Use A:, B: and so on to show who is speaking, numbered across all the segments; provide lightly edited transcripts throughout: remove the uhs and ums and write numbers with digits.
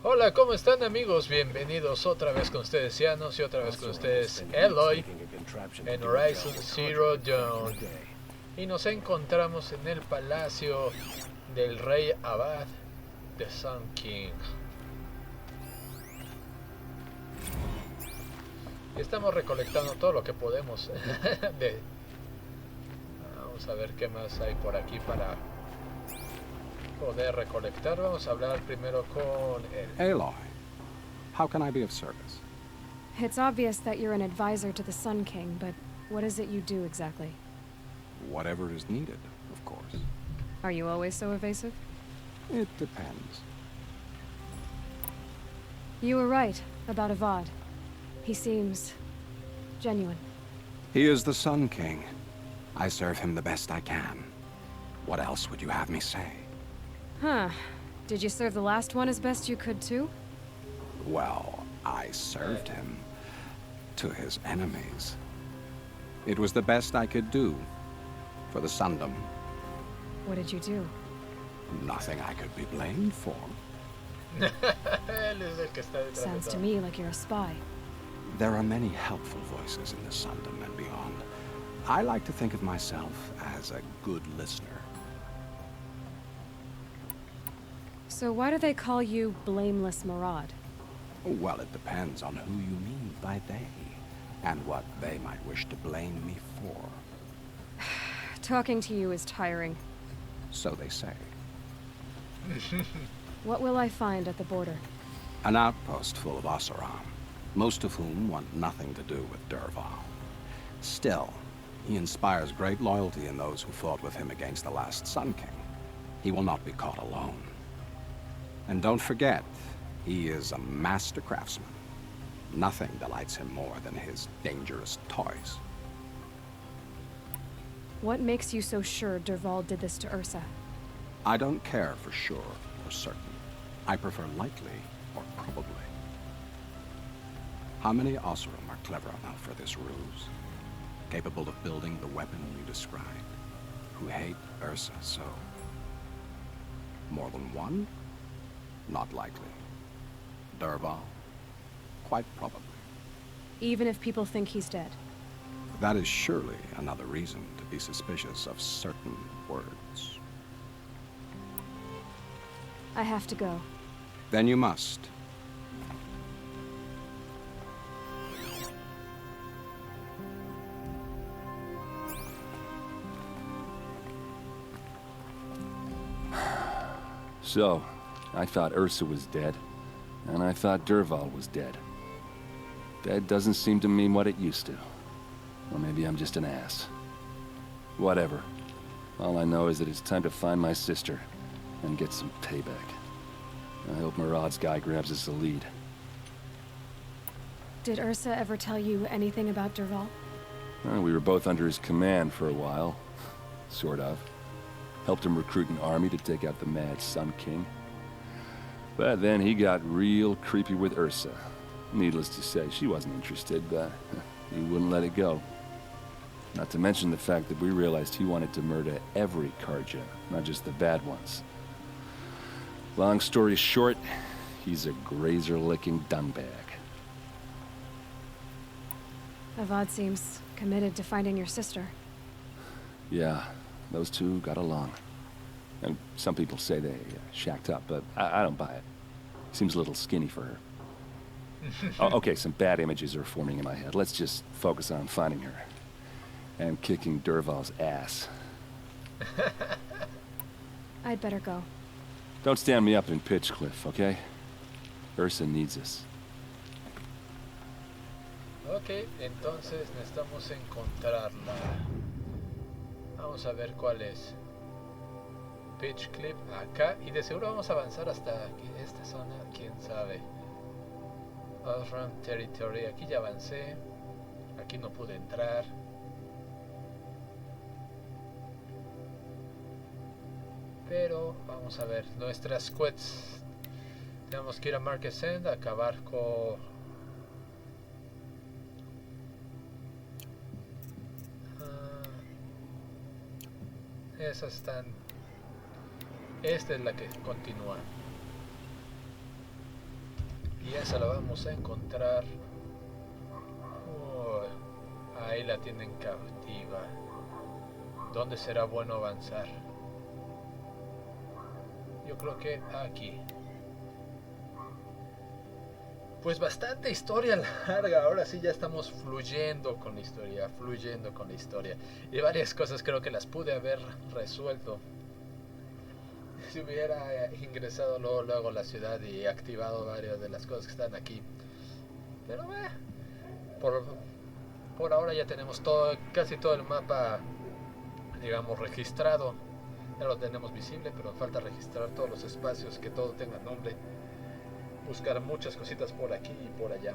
A: Hola, ¿cómo están amigos? Bienvenidos otra vez con ustedes Eanosh y otra vez con ustedes Eloy en Horizon Zero Dawn. Y nos encontramos en el palacio del rey Abad de Sun King. Y estamos recolectando todo lo que podemos. Vamos a ver qué más hay por aquí para poder recolectar. Vamos a hablar primero con él.
B: Aloy, how can I be of service?
C: It's obvious that you're an advisor to the Sun King, but what is it you do exactly?
B: Whatever is needed, of course.
C: Are you always so evasive?
B: It depends.
C: You were right about Avad. He seems genuine.
B: He is the Sun King. I serve him the best I can. What else would you have me say?
C: Huh. Did you serve the last one as best you could too?
B: Well, I served him to his enemies. It was the best I could do for the Sundom.
C: What did you do?
B: Nothing I could be blamed for.
C: Sounds to me like you're a spy.
B: There are many helpful voices in the Sundom and beyond. I like to think of myself as a good listener.
C: So why do they call you Blameless Marad?
B: Well, it depends on who you mean by they, and what they might wish to blame me for.
C: Talking to you is tiring.
B: So they say.
C: What will I find at the border?
B: An outpost full of Oseram, most of whom want nothing to do with Dervahl. Still, he inspires great loyalty in those who fought with him against the last Sun King. He will not be caught alone. And don't forget, he is a master craftsman. Nothing delights him more than his dangerous toys.
C: What makes you so sure Dervahl did this to Ursa?
B: I don't care for sure or certain. I prefer likely or probably. How many Oseram are clever enough for this ruse? Capable of building the weapon you described? Who hate Ursa so? More than one? Not likely. Dervahl? Quite probably.
C: Even if people think he's dead?
B: That is surely another reason to be suspicious of certain words.
C: I have to go.
B: Then you must.
D: So, I thought Ursa was dead, and I thought Dervahl was dead. Dead doesn't seem to mean what it used to. Or maybe I'm just an ass. Whatever. All I know is that it's time to find my sister and get some payback. I hope Marad's guy grabs us a lead.
C: Did Ursa ever tell you anything about Dervahl?
D: Well, we were both under his command for a while. Sort of. Helped him recruit an army to take out the mad Sun King. But then he got real creepy with Ursa. Needless to say, she wasn't interested, but he wouldn't let it go. Not to mention the fact that we realized he wanted to murder every Karja, not just the bad ones. Long story short, he's a grazer-licking dungbag.
C: Avad seems committed to finding your sister.
D: Yeah, those two got along. And some people say they shacked up, but I don't buy it. Seems a little skinny for her. Oh, okay, some bad images are forming in my head. Let's just focus on finding her. And kicking Dervahl's ass.
C: I'd better go.
D: Don't stand me up in Pitchcliff, okay? Ursa needs us.
A: Ok, entonces necesitamos encontrarla. Vamos a ver cuál es. Pitchcliff acá. Y de seguro vamos a avanzar hasta aquí, esta zona, quién sabe. Off-Ram Territory. Aquí ya avancé. Aquí no pude entrar. Pero vamos a ver. Nuestras quests. Tenemos que ir a Marquez End a acabar con... esas están... Esta es la que continúa. Y esa la vamos a encontrar. Ahí la tienen cautiva. ¿Dónde será bueno avanzar? Yo creo que aquí. Pues bastante historia larga. Ahora sí ya estamos fluyendo con la historia. Y varias cosas creo que las pude haber resuelto si hubiera ingresado luego a la ciudad y activado varias de las cosas que están aquí. Pero por ahora ya tenemos casi todo el mapa, digamos, registrado. Ya lo tenemos visible, pero falta registrar todos los espacios, que todo tenga nombre. Buscar muchas cositas por aquí y por allá.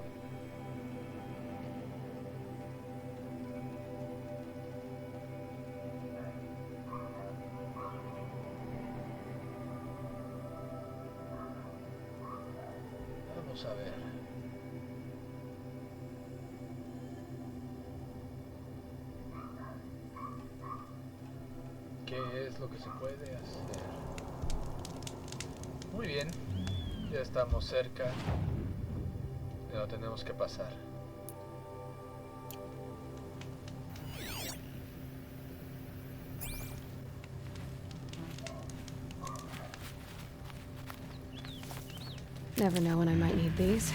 A: Vamos a ver. ¿Qué es lo que se puede hacer? Muy bien. Ya estamos cerca. Ya lo tenemos que pasar.
C: Never know when I might need these.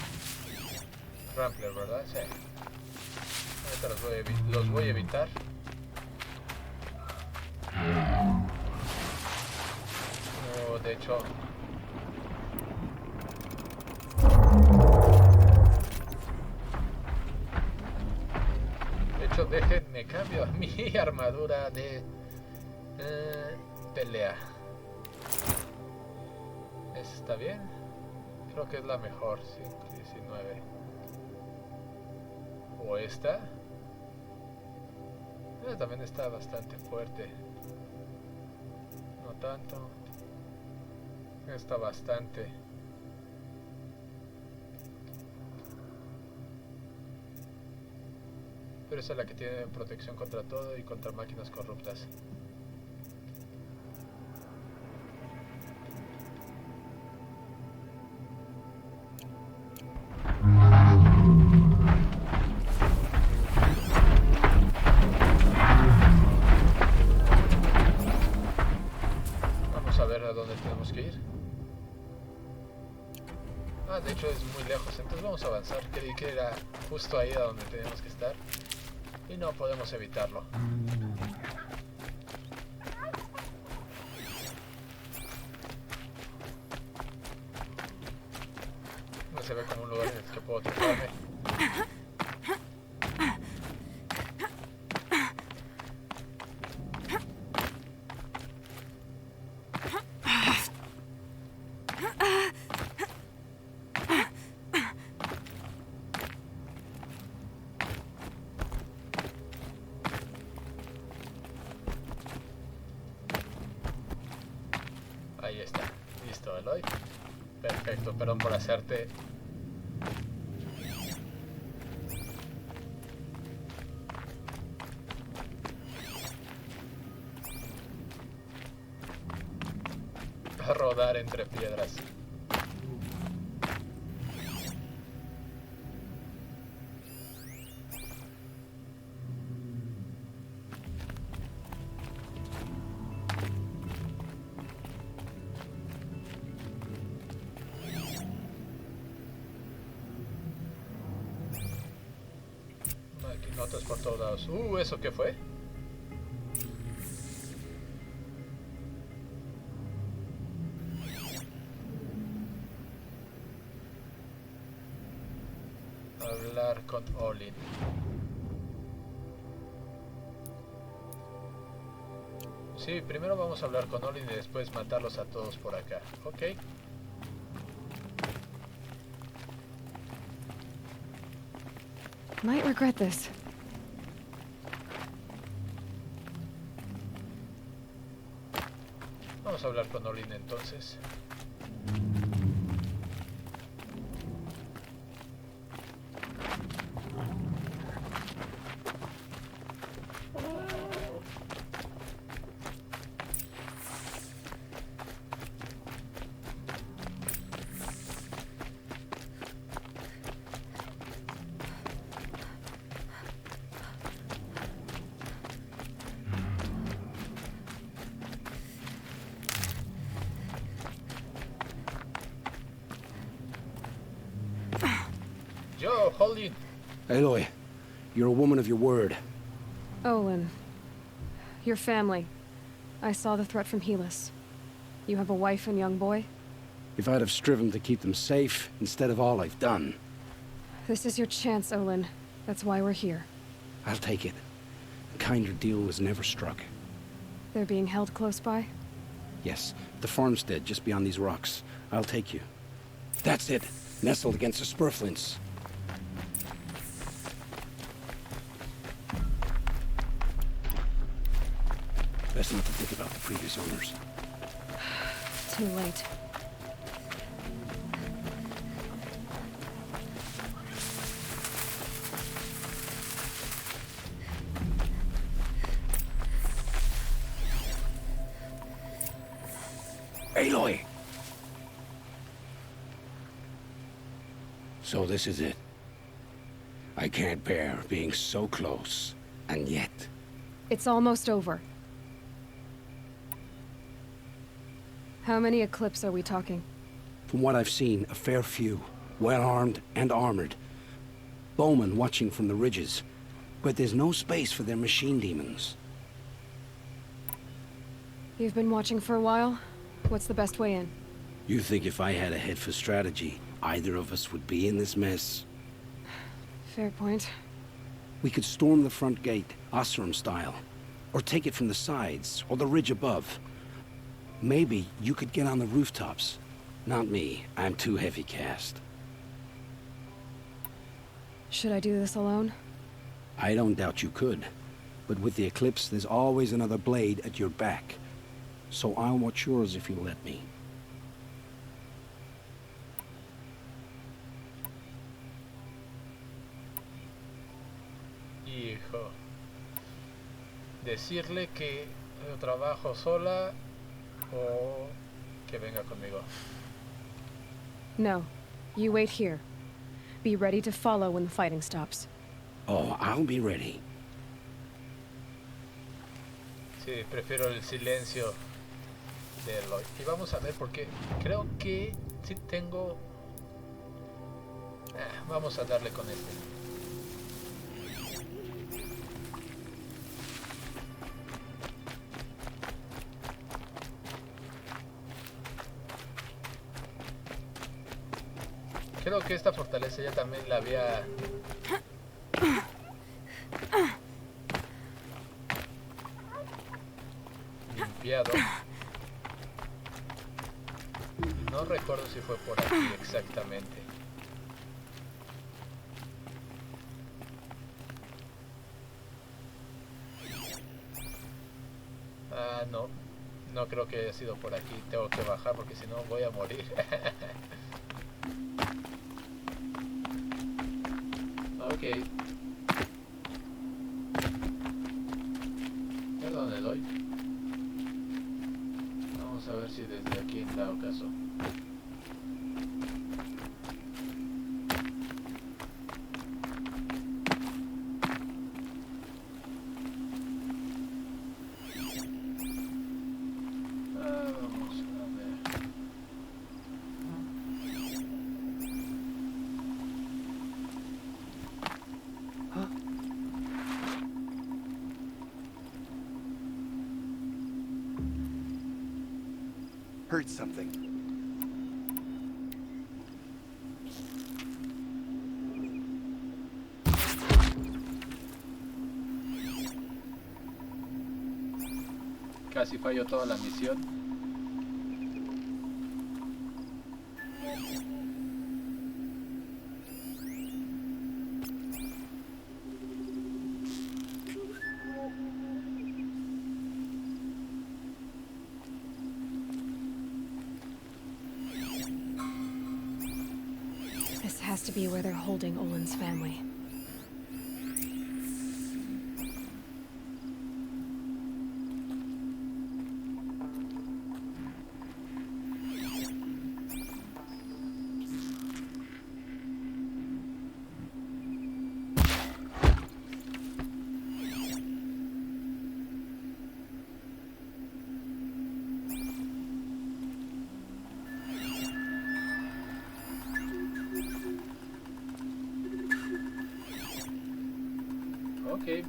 A: Rampler, ¿verdad? Sí. Ahorita los voy a evitar. Oh, de hecho... déjenme cambio a mi armadura de pelea. ¿Esa está bien? Creo que es la mejor, 19. ¿O esta? También está bastante fuerte. No tanto. Está bastante. Pero esa es la que tiene protección contra todo y contra máquinas corruptas. Vamos a ver a dónde tenemos que ir. De hecho es muy lejos, entonces vamos a avanzar. Creí que era justo ahí a donde teníamos que estar. Y no podemos evitarlo. No se ve como un lugar en el que puedo treparme. Ahí está, listo, Eloy. Perfecto, perdón por hacerte. A rodar entre piedras. Notas por todos lados. ¿Eso qué fue? Hablar con Olin. Sí, primero vamos a hablar con Olin y después matarlos a todos por acá. Ok.
C: Might regret this.
A: Vamos a hablar con Olin entonces. Yo, Olin.
E: Aloy, you're a woman of your word.
C: Olin. Your family. I saw the threat from Helis. You have a wife and young boy?
E: If I'd have striven to keep them safe instead of all I've done.
C: This is your chance, Olin. That's why we're here.
E: I'll take it. A kinder deal was never struck.
C: They're being held close by?
E: Yes, the farmstead just beyond these rocks. I'll take you. That's it. Nestled against the spurflints. Best not to think about the previous owners.
C: Too late.
E: Aloy! So this is it. I can't bear being so close, and yet...
C: It's almost over. How many Eclipse are we talking?
E: From what I've seen, a fair few. Well-armed and armored. Bowmen watching from the ridges. But there's no space for their machine demons.
C: You've been watching for a while? What's the best way in?
E: You think if I had a head for strategy, either of us would be in this mess?
C: Fair point.
E: We could storm the front gate, Oseram style. Or take it from the sides, or the ridge above. Maybe you could get on the rooftops. Not me. I'm too heavy cast.
C: Should I do this alone?
E: I don't doubt you could. But with the Eclipse, there's always another blade at your back. So I'll watch yours if you let me.
A: Hijo. Decirle que yo trabajo sola o que venga conmigo.
C: No. You wait here. Be ready to follow when the fighting stops.
E: Oh, I'll be ready.
A: Sí, prefiero el silencio de Eloy. Y vamos a ver porque creo que sí tengo... vamos a darle con este. Creo que esta fortaleza ya también la había... limpiado. No recuerdo si fue por aquí exactamente. No. No creo que haya sido por aquí. Tengo que bajar porque si no voy a morir. Ok. Perdón, Eloy. Vamos a ver si desde aquí en dado caso. Vamos a ver.
F: Heard something.
A: Casi falló toda la misión.
C: This has to be where they're holding Olin's family.
A: Ok.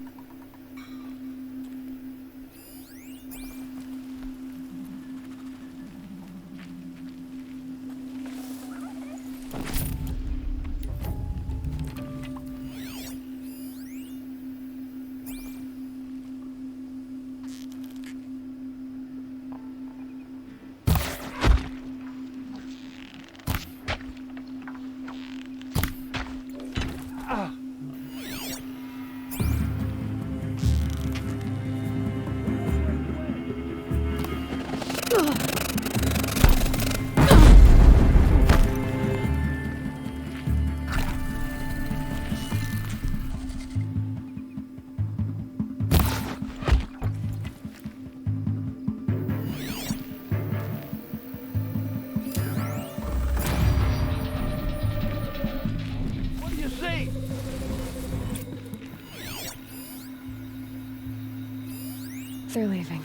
C: They're leaving.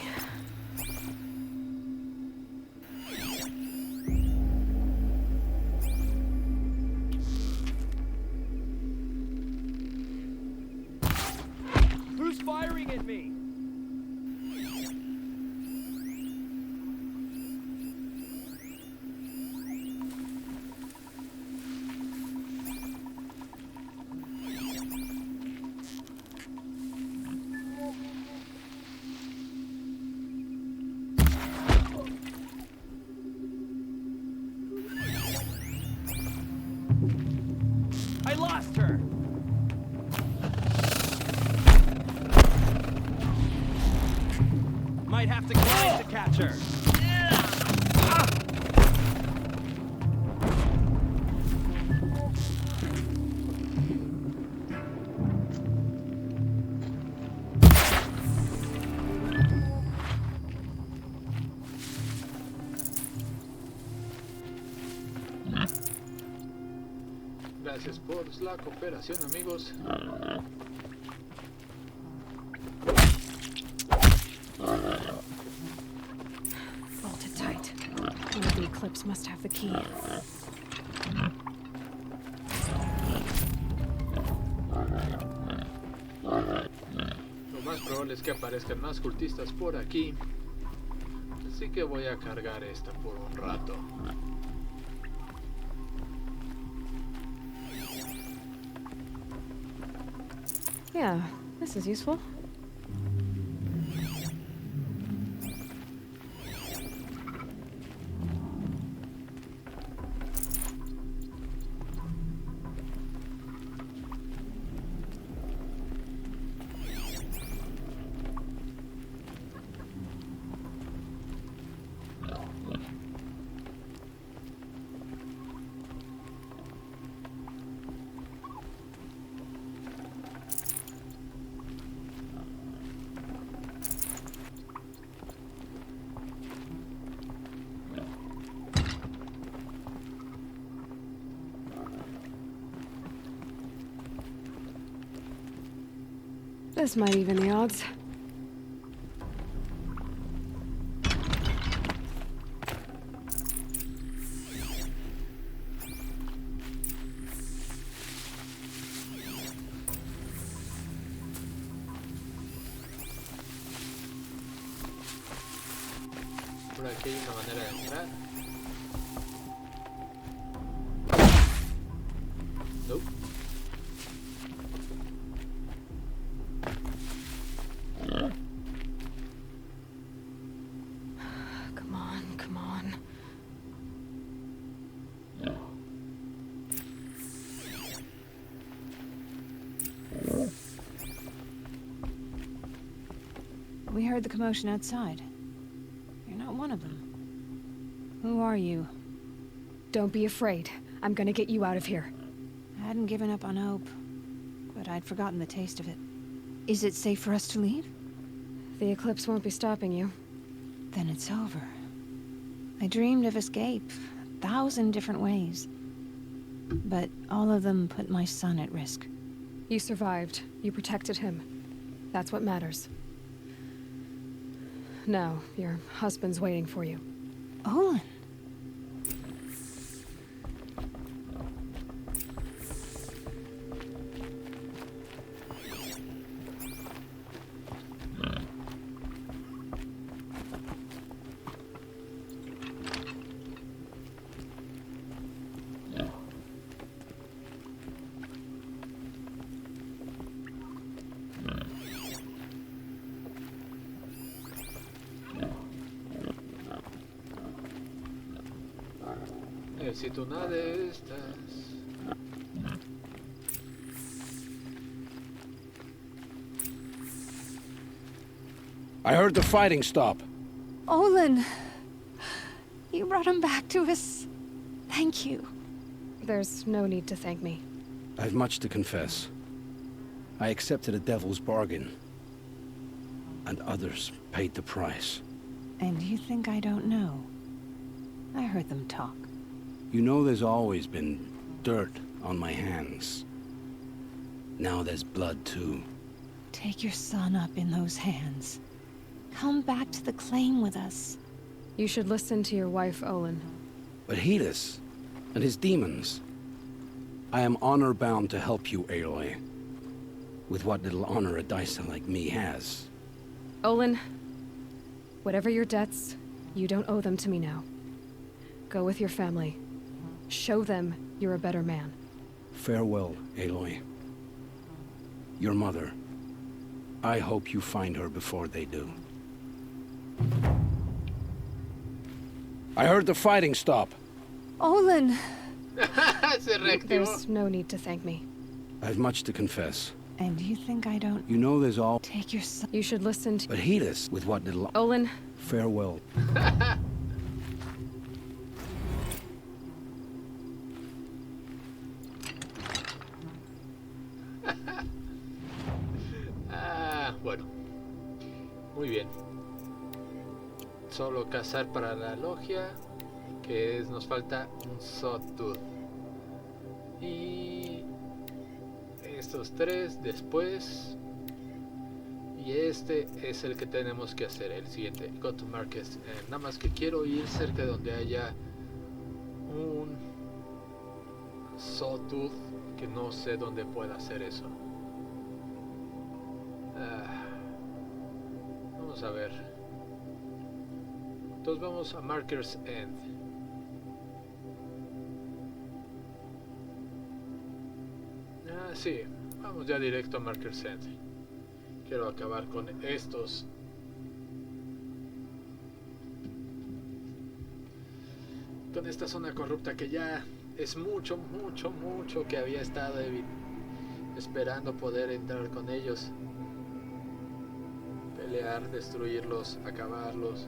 F: Who's firing at me? I lost her! Might have to climb to catch her.
A: Gracias por la cooperación, amigos.
C: Bolted tight. One of the Eclipse must have the key.
A: Lo más probable es que aparezcan más cultistas por aquí. Así que voy a cargar esta por un rato.
C: Yeah, this is useful. This might even the odds.
A: Por aquí hay una manera de entrar. Nope.
C: Come on, come on.
G: We heard the commotion outside. You're not one of them. Who are you?
C: Don't be afraid. I'm gonna get you out of here.
G: I hadn't given up on hope, but I'd forgotten the taste of it. Is it safe for us to leave?
C: The Eclipse won't be stopping you.
G: Then it's over. I dreamed of escape 1,000 different ways. But all of them put my son at risk.
C: You survived. You protected him. That's what matters. Now, your husband's waiting for you.
G: Olin!
A: Necesito una de estas.
E: I heard the fighting stop.
G: Olin! You brought him back to us. Thank you.
C: There's no need to thank me.
E: I've much to confess. I accepted a devil's bargain. And others paid the price.
G: And you think I don't know? I heard them talk.
E: You know there's always been dirt on my hands. Now there's blood too.
G: Take your son up in those hands. Come back to the claim with us.
C: You should listen to your wife, Olin.
E: But Helis and his demons. I am honor-bound to help you, Aloy. With what little honor a dicer like me has.
C: Olin, whatever your debts, you don't owe them to me now. Go with your family. Show them you're a better man.
E: Farewell, Aloy. Your mother. I hope you find her before they do. I heard the fighting stop.
G: Olin!
A: Se reactivó.
C: There's no need to thank me.
E: I've much to confess.
G: And you think I don't...
E: You know there's all...
G: Take your son...
C: You should listen to...
E: But Helis, with what little...
C: Olin,
E: Farewell.
A: Bueno. Muy bien. Solo cazar para la logia. Que es, nos falta un sawtooth. Y... estos tres después. Y este es el que tenemos que hacer, el siguiente. Go to market. Nada más que quiero ir cerca de donde haya un sawtooth, que no sé dónde pueda hacer eso. Vamos a ver. Entonces vamos a Marker's End. Sí, vamos ya directo a Marker's End. Quiero acabar con estos. Con esta zona corrupta que ya es mucho que había estado esperando poder entrar con ellos. Pelear, destruirlos, acabarlos.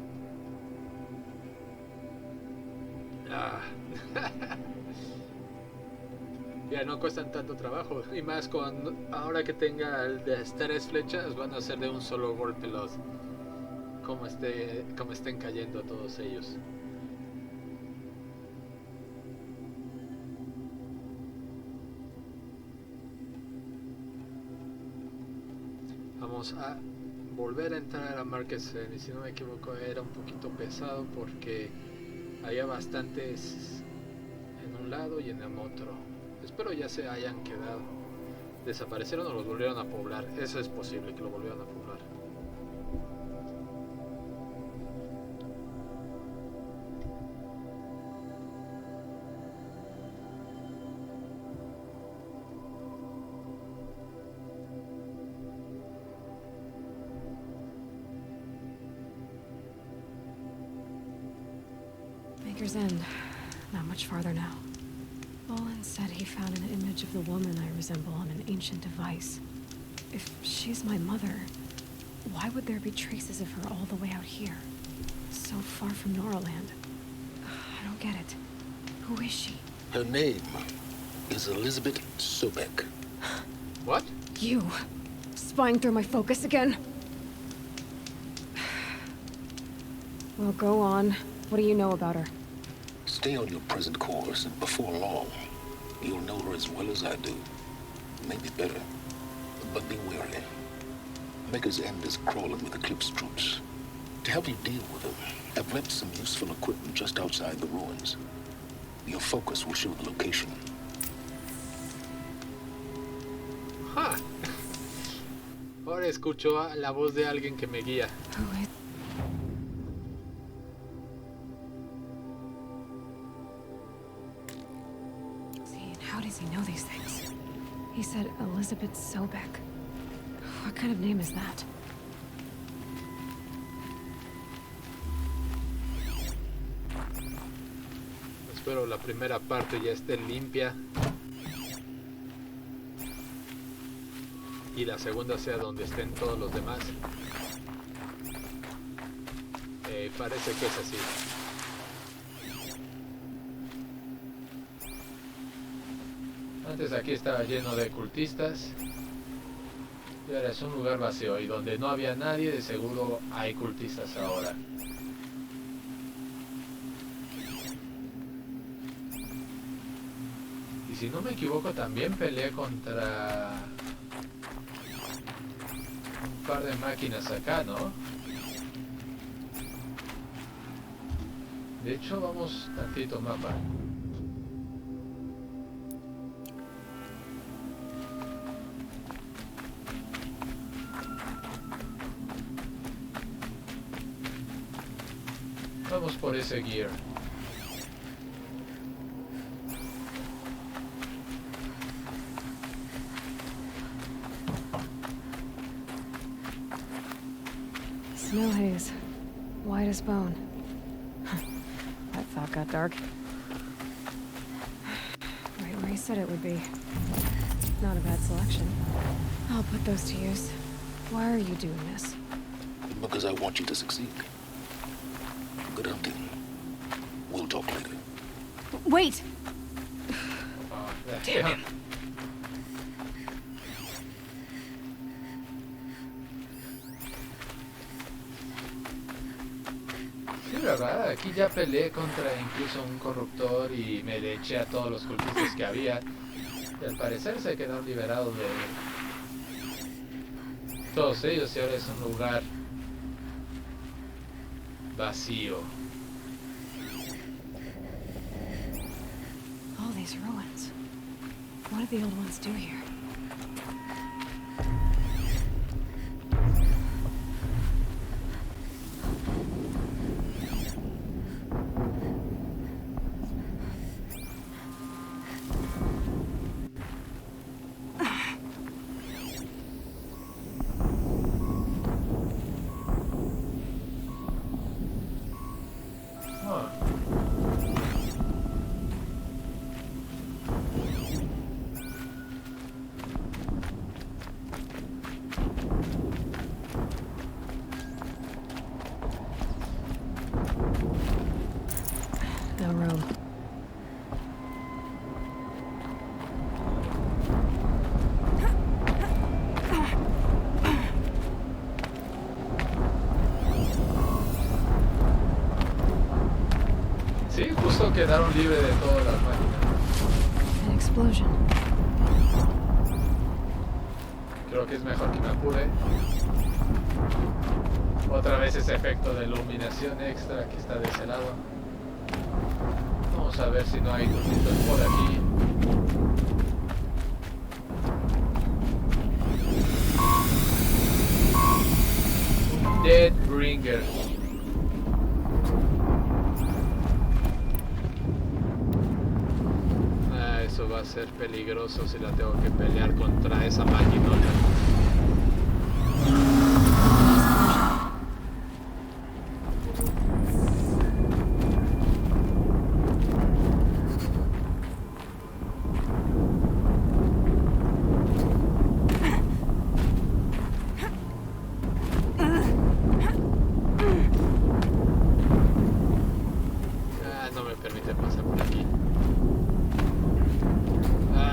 A: Ya no cuestan tanto trabajo, y más con ahora que tenga el de 3 flechas, van a ser de un solo golpe los como estén cayendo todos ellos. Vamos a volver a entrar a Marquez, y si no me equivoco era un poquito pesado porque había bastantes en un lado y en el otro. Espero ya se hayan quedado. Desaparecieron o los volvieron a poblar. Eso es posible, que lo volvieron a poblar.
C: Maker's End. Not much farther now. Olin said he found an image of the woman I resemble on an ancient device. If she's my mother, why would there be traces of her all the way out here? So far from Noraland. I don't get it. Who is she?
H: Her name is Elizabeth Sobek.
A: What?
C: You. Spying through my focus again? Well, go on. What do you know about her?
H: Stay on your present course, and before long, you'll know her as well as I do. Maybe better. But be wary. Maker's End is crawling with Eclipse troops. To help you deal with them, I've left some useful equipment just outside the ruins. Your focus will show the location.
A: ¡Ja! Ahora escucho la voz de alguien que me guía.
C: does he know these things? He said Elizabeth Sobek. What kind of name is that?
A: Espero la primera parte ya esté limpia y la segunda sea donde estén todos los demás. Parece que es así. Antes aquí estaba lleno de cultistas y ahora es un lugar vacío, y donde no había nadie de seguro hay cultistas ahora. Y si no me equivoco también peleé contra un par de máquinas acá, ¿no? De hecho, vamos tantito mapa. Vamos por ese gear.
C: Snow haze. White as bone. That thought got dark. Right where he said it would be. Not a bad selection. I'll put those to use. Why are you doing this?
H: Because I want you to succeed. Good hunting. We'll talk later.
C: Wait!
A: Damn him. Sí, ¿verdad? Aquí ya peleé contra incluso un corruptor y me le eché a todos los cultistas que había. Y al parecer se quedaron liberados de todos ellos y ahora es un lugar vacío.
C: All these ruins. What did the old ones do here? No room.
A: Sí, justo quedaron libres de todas las máquinas.
C: An explosion.
A: Creo que es mejor que me apure. Otra vez ese efecto de iluminación extra que está de ese lado. Vamos a ver si no hay cultistas por aquí. Deadbringer. Eso va a ser peligroso si la tengo que pelear contra esa maquinota. No me permite pasar por aquí.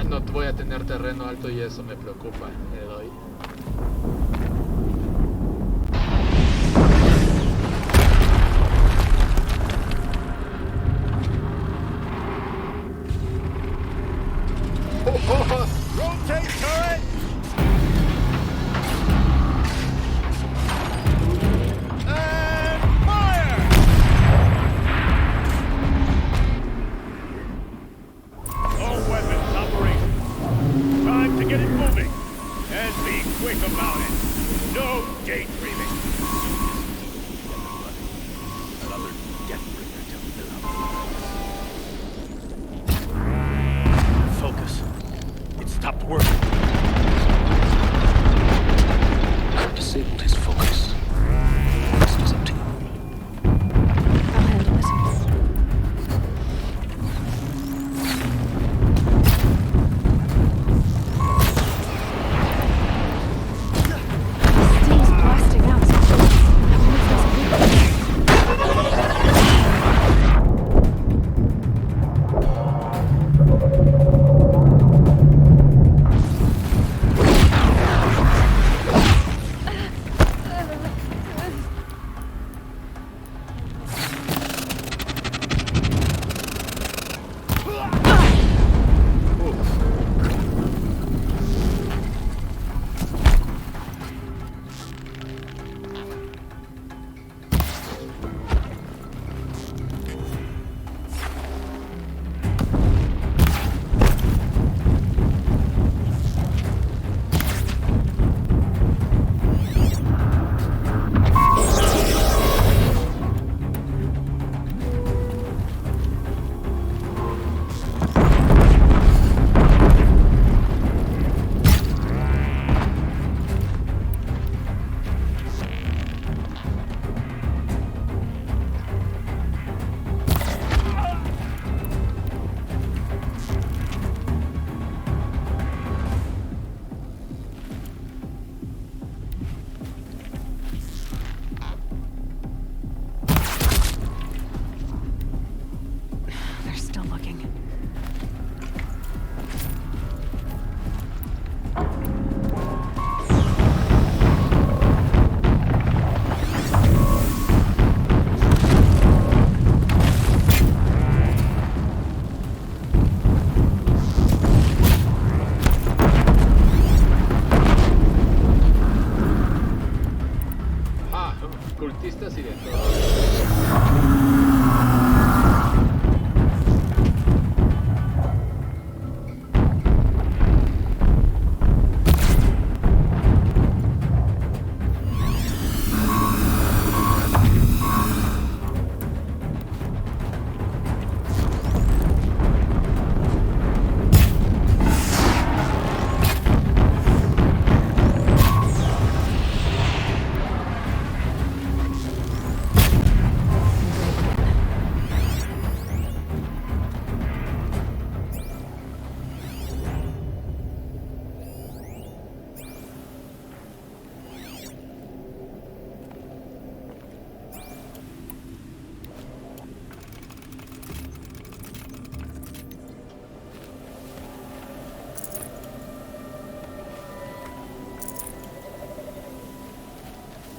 A: No voy a tener terreno alto y eso me preocupa. Le doy.
F: Rotate turret! And fire! All weapons operational. Time to get it moving. And be working.
H: I've disabled his focus. This is up to you.
C: I'll handle it. Steam's blasting out. I wonder if there's a leak. They're still looking.
A: Ah, cultistas y de todo.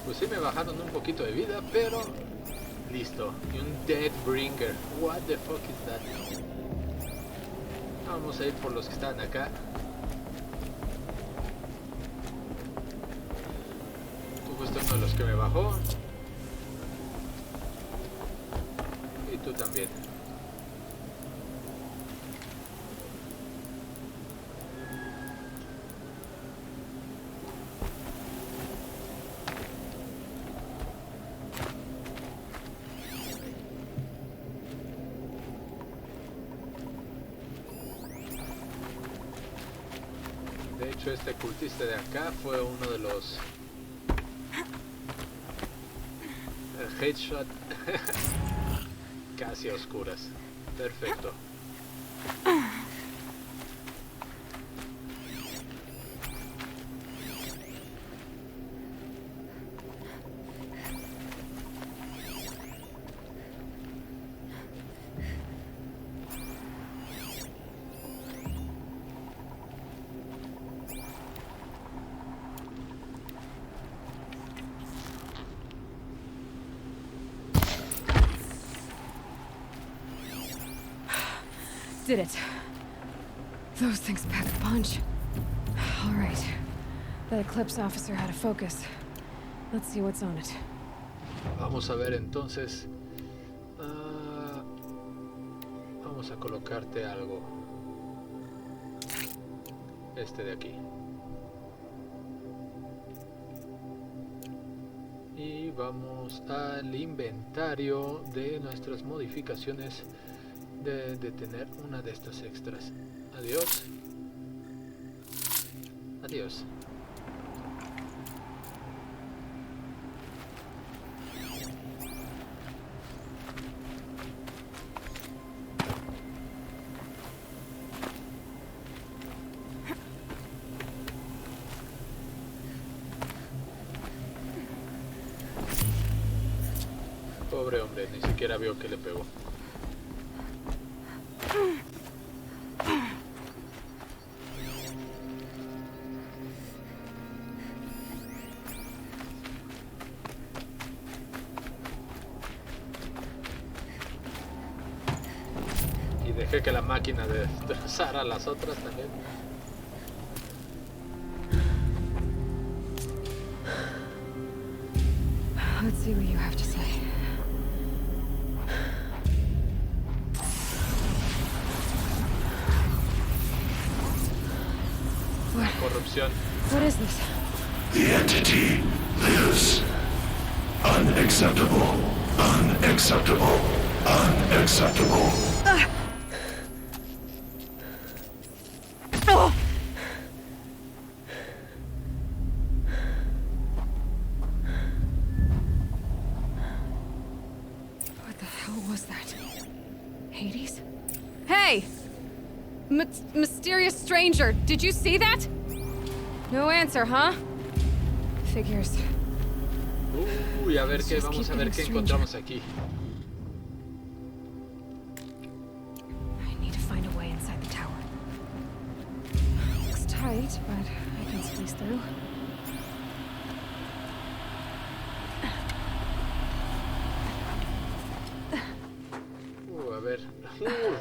A: Pues sí me bajaron un poquito de vida, pero listo. Y un Deathbringer. What the fuck is that? Vamos a ir por los que están acá. Tú fuiste uno de los que me bajó. Y tú también. De hecho, este cultista de acá fue uno de los... El headshot casi a oscuras. Perfecto.
C: Did it. Those things pack a punch. All right. That Eclipse officer had a focus. Let's see what's on it.
A: Vamos a ver entonces. Vamos a colocarte algo. Este de aquí. Y vamos al inventario de nuestras modificaciones de tener una de estas extras. Adiós. Adiós. Pobre hombre, ni siquiera vio que le pegó. Y dejé que la máquina destrozara a las otras también.
C: Let's see what you have to say.
A: Corrupción.
C: What is this?
I: The entity lives. Unacceptable. Unacceptable. Unacceptable.
C: What the hell was that? Hades? Hey! Mysterious stranger, did you see that? No answer, huh? Figures.
A: Uy, a ver qué, vamos a ver qué encontramos aquí.
C: I need to find a way inside the tower. Looks tight, but I can squeeze through.
A: A ver.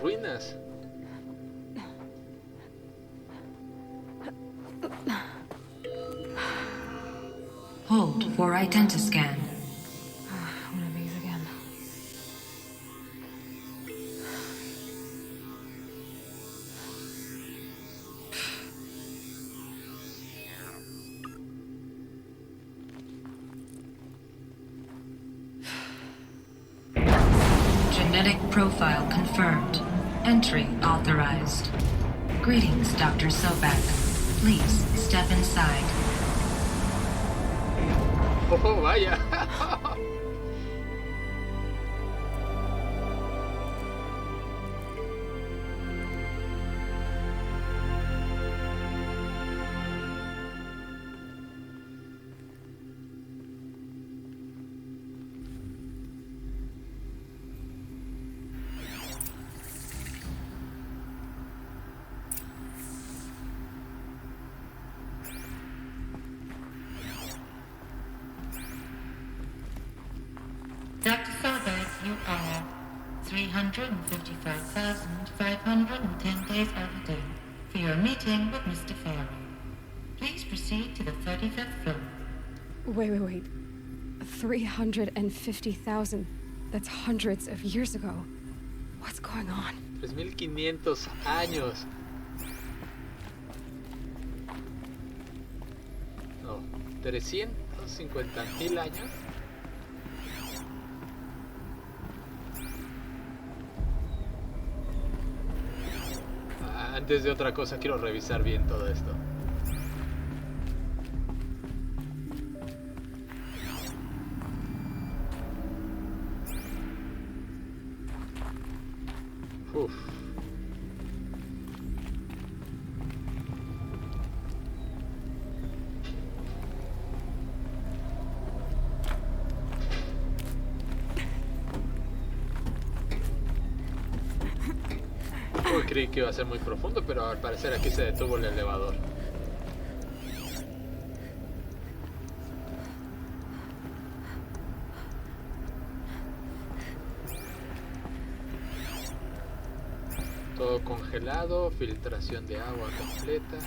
A: Ruinas.
J: Hold for identiscan.
C: One of these again.
J: Genetic profile confirmed. Entry authorized. Greetings, Dr. Sobek. Please step inside.
A: Oh, vaya.
J: Dr. Sobek, you are 355,510 days overdue for your meeting with Mr. Farrow. Please proceed to the 35th floor.
C: Wait. 350,000. That's hundreds of years ago. What's going on?
A: 3,500 años. No, 350,000 años. Antes de otra cosa quiero revisar bien todo esto. Uf. Uy, creí que iba a ser muy profundo, pero al parecer aquí se detuvo el elevador. Todo congelado, filtración de agua completa.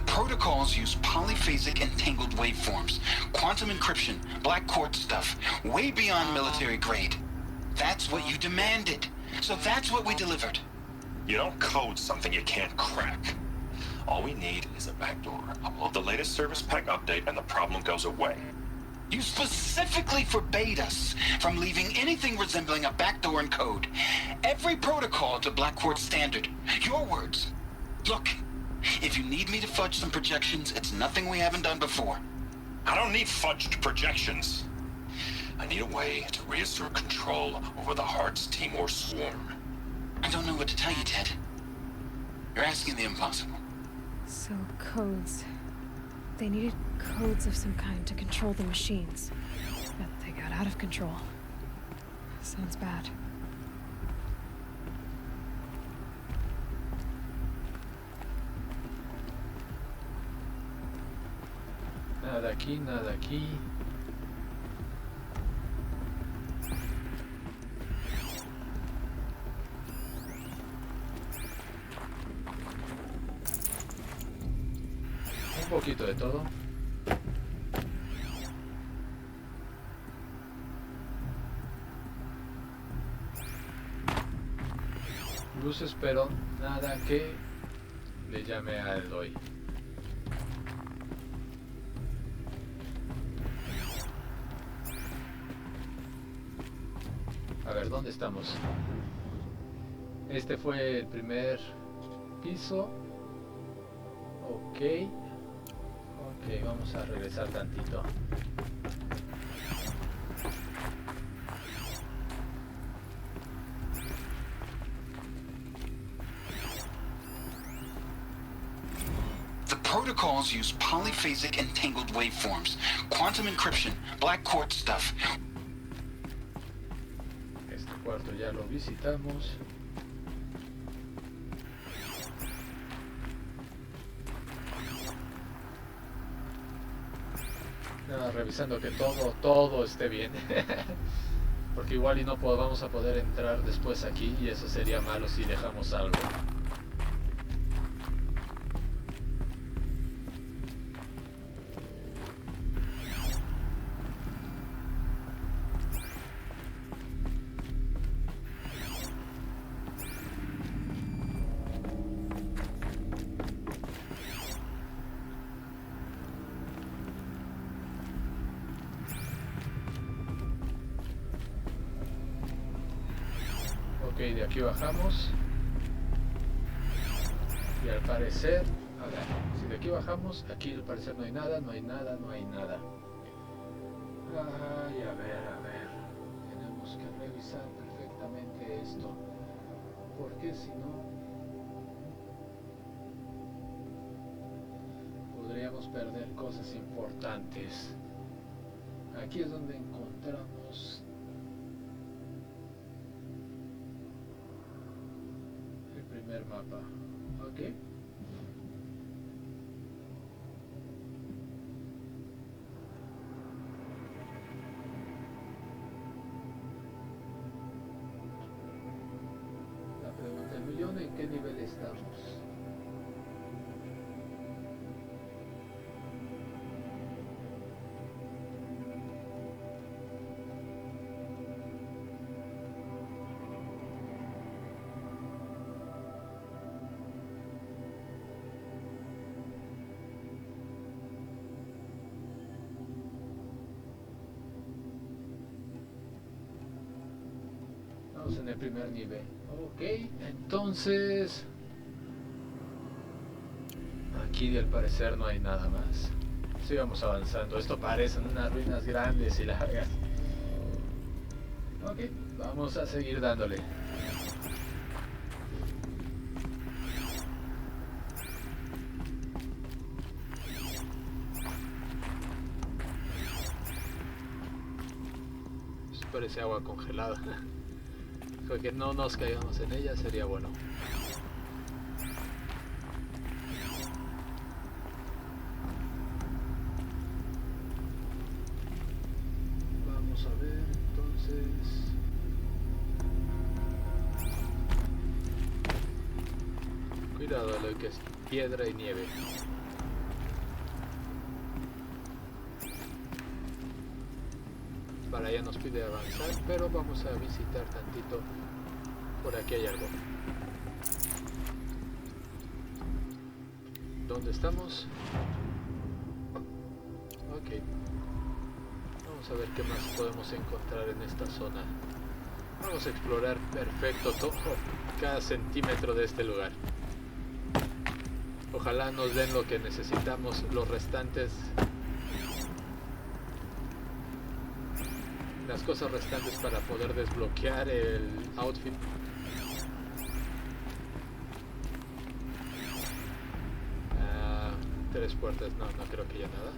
K: Protocols use polyphasic entangled waveforms, quantum encryption, black quartz stuff, way beyond military grade. That's what you demanded, so that's what we delivered.
L: You don't code something you can't crack. All we need is a backdoor. Upload the latest service pack update and the problem goes away.
K: You specifically forbade us from leaving anything resembling a backdoor in code. Every protocol to Black Quartz standard. Your words. Look, if you need me to fudge some projections, it's nothing we haven't done before.
L: I don't need fudged projections. I need a way to reassert control over the Heart's Timor swarm.
K: I don't know what to tell you, Ted. You're asking the impossible.
C: So, codes. They needed codes of some kind to control the machines. But they got out of control. Sounds bad.
A: Nada aquí, nada aquí. Un poquito de todo. Luces, pero nada que le llame a Eloy. A ver, ¿dónde estamos? Este fue el primer piso. Ok. Ok, vamos a regresar tantito.
K: The protocols use polyphasic entangled waveforms, quantum encryption, black quartz stuff.
A: Este cuarto ya lo visitamos. Nada, revisando que todo esté bien. Porque igual y no vamos a poder entrar después aquí y eso sería malo si dejamos algo. Ok, de aquí bajamos. Y al parecer, a ver, si de aquí bajamos, aquí al parecer no hay nada, no hay nada, no hay nada. Ay, a ver. Tenemos que revisar perfectamente esto. Porque si no, podríamos perder cosas importantes. Aquí es donde encontramos el primer mapa. Ok. La pregunta del millón, ¿en qué nivel estamos? En el primer nivel. Ok, entonces aquí al parecer no hay nada más. Sigamos avanzando. Esto parecen unas ruinas grandes y largas. Ok, vamos a seguir dándole. Esto parece agua congelada. Que no nos caigamos en ella sería bueno. Vamos a ver entonces. Cuidado de lo que es piedra y nieve. Para allá nos pide avanzar, pero vamos a visitar tantito. Por aquí hay algo. ¿Dónde estamos? Ok. Vamos a ver qué más podemos encontrar en esta zona. Vamos a explorar perfecto todo, cada centímetro de este lugar. Ojalá nos den lo que necesitamos, los restantes. Las cosas restantes para poder desbloquear el outfit. Tres puertas, no creo que haya nada.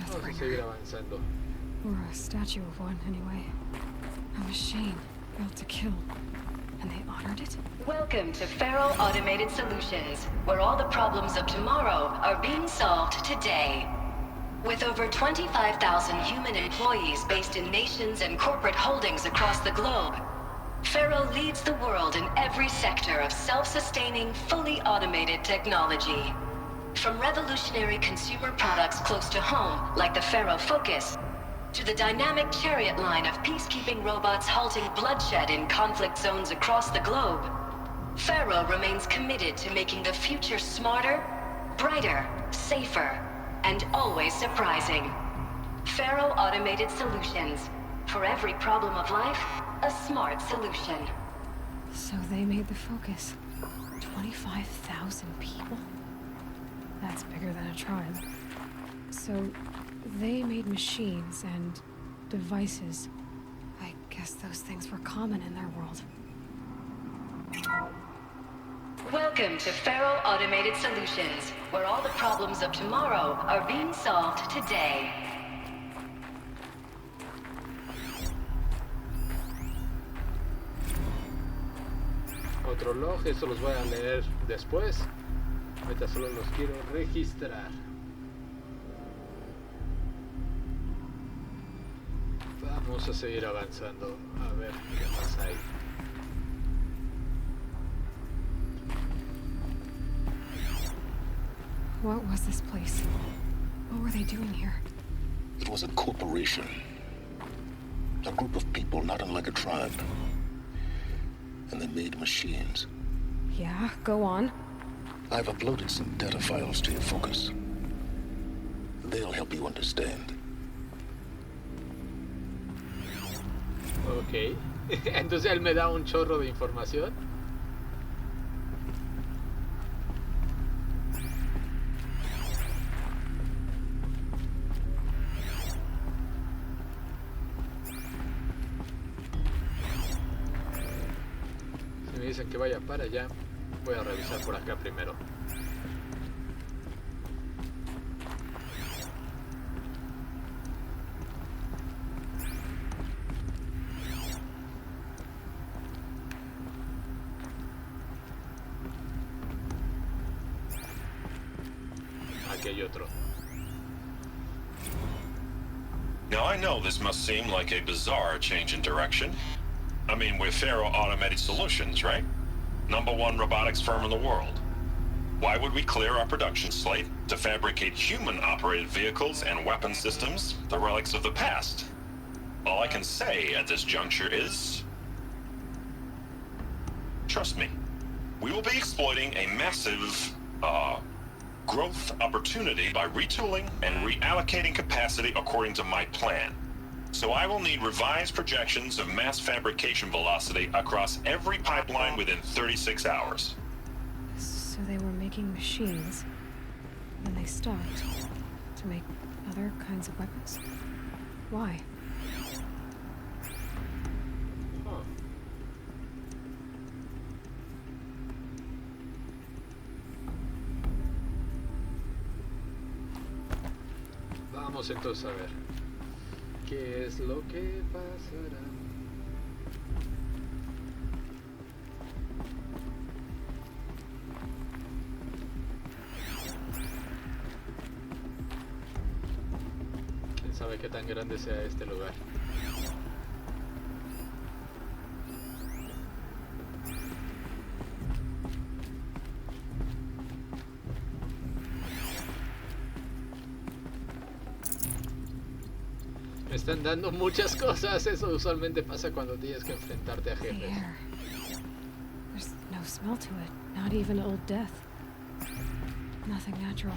A: Vamos a seguir avanzando.
C: Or a statue of one, anyway. A machine built to kill. And they honored it?
M: Welcome to Faro Automated Solutions, where all the problems of tomorrow are being solved today. With over 25,000 human employees based in nations and corporate holdings across the globe, Faro leads the world in every sector of self-sustaining, fully automated technology. From revolutionary consumer products close to home, like the Faro Focus, to the dynamic chariot line of peacekeeping robots halting bloodshed in conflict zones across the globe, Faro remains committed to making the future smarter, brighter, safer, and always surprising. Faro Automated Solutions. For every problem of life, a smart solution.
C: So they made the Focus. 25,000 people? That's bigger than a tribe. So they made machines and devices. I guess those things were common in their world.
M: Welcome to Faro Automated Solutions, where all the problems of tomorrow are being solved today.
A: Otro log, eso los voy a leer después. Ahorita solo los quiero registrar. Vamos a seguir avanzando, a ver qué más hay.
C: What was this place? What were they doing here?
H: It was a corporation. A group of people not unlike a tribe. And they made machines.
C: Yeah, go on.
H: I've uploaded some data files to your Focus. They'll help you understand.
A: Ok. Entonces él me da un chorro de información. Si me dicen que vaya para allá, voy a revisar por acá primero. Aquí hay otro.
L: Now I know this must seem like a bizarre change in direction. I mean, we're Faro Automated Solutions, right? #1 robotics firm in the world. Why would we clear our production slate to fabricate human-operated vehicles and weapon systems, the relics of the past? All I can say at this juncture is... trust me, we will be exploiting a massive, growth opportunity by retooling and reallocating capacity according to my plan. So I will need revised projections of mass fabrication velocity across every pipeline within 36 hours.
C: So they were making machines, then they stopped to make other kinds of weapons? Why?
A: Vamos entonces a ver qué es lo que pasará. Quién sabe qué tan grande sea este lugar. Me están dando muchas cosas. Eso usualmente pasa cuando tienes que enfrentarte a jefes.
C: smell to it. Not even old death. Nothing natural.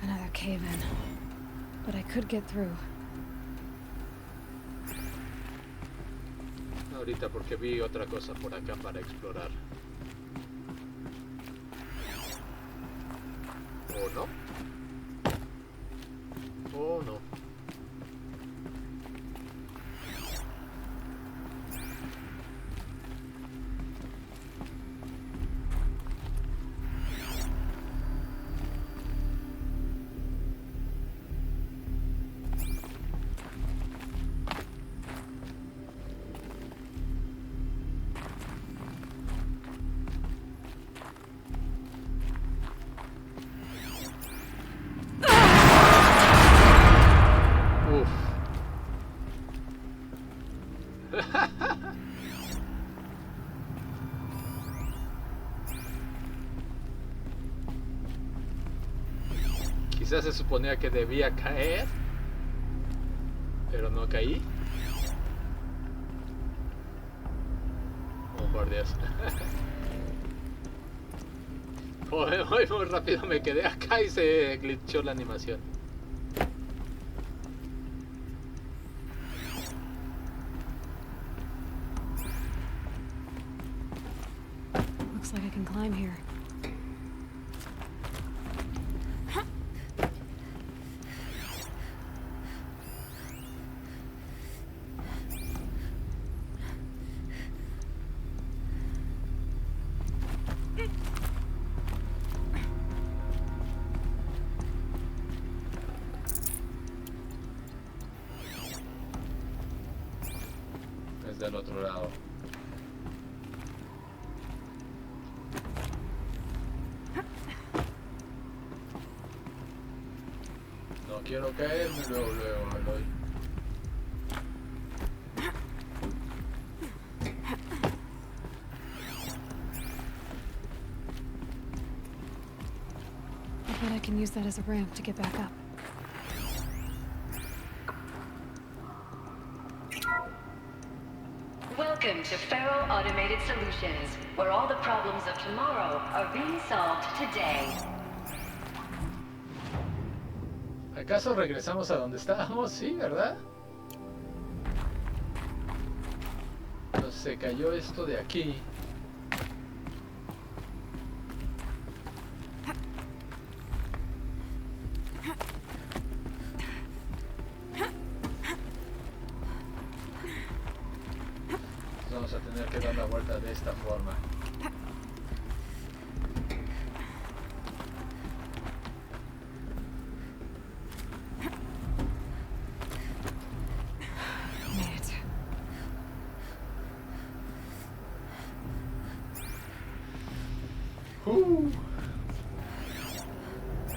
C: Another cave-in. But I could get through.
A: Ahorita porque vi otra cosa por acá para explorar. ¿O no? ¿O no? Quizás se suponía que debía caer, pero no caí. Oh, por Dios. Muy rápido me quedé acá y se glitchó la animación.
C: Looks like I can climb here.
A: Del otro lado. No quiero caerme luego, Aloy.
C: I bet I can use that as a ramp to get back up.
M: Welcome to Faro Automated Solutions, where all the problems of tomorrow are being solved today.
A: ¿Acaso regresamos a donde estábamos? Sí, ¿verdad? Pues se cayó esto de aquí. Vamos a tener que dar la vuelta de esta forma.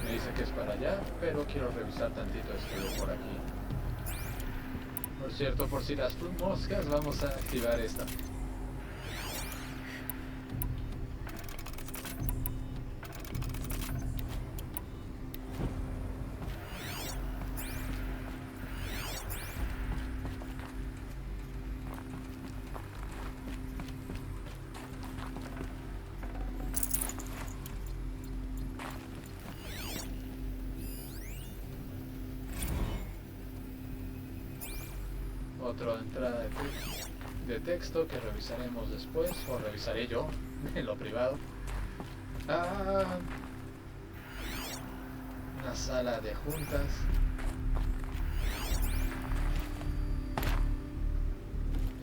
A: Me dice que es para allá, pero quiero revisar tantito esto de por aquí. Por cierto, por si las moscas, vamos a activar esta. Otra entrada de texto que revisaremos después, o revisaré yo en lo privado. Una sala de juntas.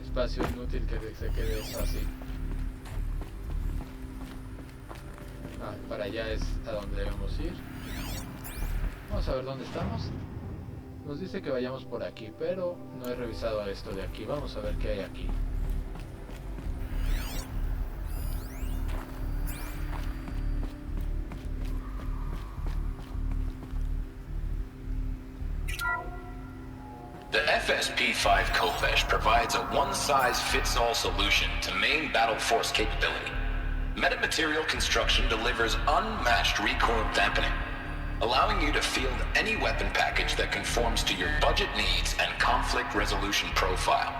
A: Espacio inútil que se quede así. Para allá es a donde debemos ir. Vamos a ver dónde estamos. Nos dice que vayamos por aquí, pero no he revisado esto de aquí. Vamos a ver qué hay aquí.
K: The FSP-5 Kopesh provides a one-size-fits-all solution to main battle force capability. Metamaterial construction delivers unmatched recoil dampening, allowing you to field any weapon package that conforms to your budget needs and conflict resolution profile.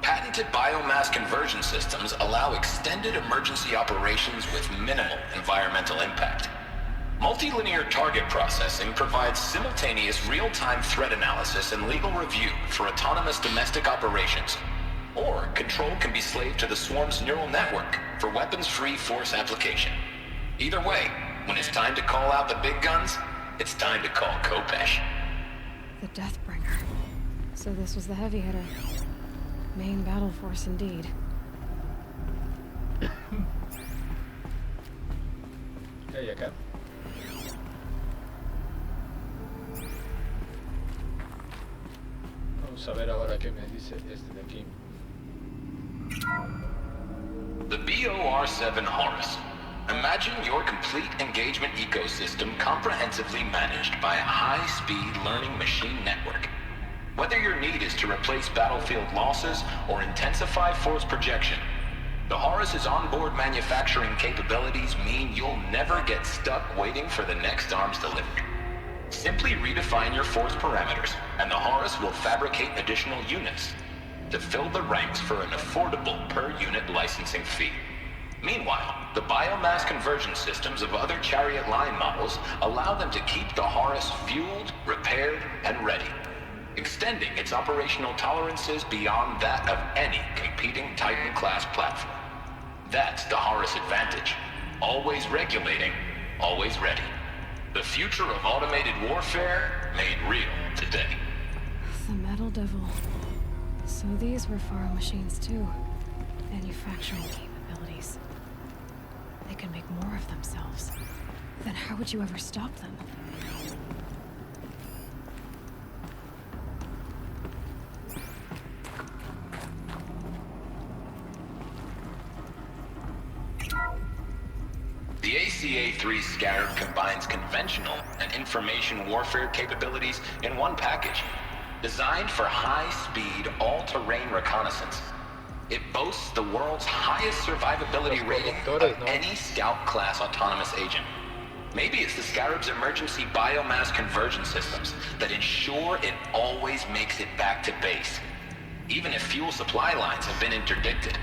K: Patented biomass conversion systems allow extended emergency operations with minimal environmental impact. Multilinear target processing provides simultaneous real-time threat analysis and legal review for autonomous domestic operations. Or control can be slaved to the swarm's neural network for weapons-free force application. Either way, when it's time to call out the big guns, it's time to call Kopesh.
C: The Deathbringer. So this was the heavy hitter. Main battle force indeed.
A: ¿Qué hay acá? Vamos a ver ahora qué me dice este de aquí.
K: The BOR-7 Horus. Imagine your complete engagement ecosystem comprehensively managed by a high-speed learning machine network. Whether your need is to replace battlefield losses or intensify force projection, the Horus's onboard manufacturing capabilities mean you'll never get stuck waiting for the next arms delivery. Simply redefine your force parameters, and the Horus will fabricate additional units to fill the ranks for an affordable per-unit licensing fee. Meanwhile, the biomass conversion systems of other chariot line models allow them to keep the Horus fueled, repaired, and ready, extending its operational tolerances beyond that of any competing Titan-class platform. That's the Horus advantage. Always regulating, always ready. The future of automated warfare made real today.
C: The Metal Devil. So these were Faro machines too. Manufacturing capabilities. They can make more of themselves. Then how would you ever stop them?
K: The ACA-3 Scarab combines conventional and information warfare capabilities in one package, designed for high-speed, all-terrain reconnaissance. It boasts the world's highest survivability rating of any Scout-class autonomous agent. Maybe it's the Scarab's emergency biomass conversion systems that ensure it always makes it back to base, even if fuel supply lines have been interdicted.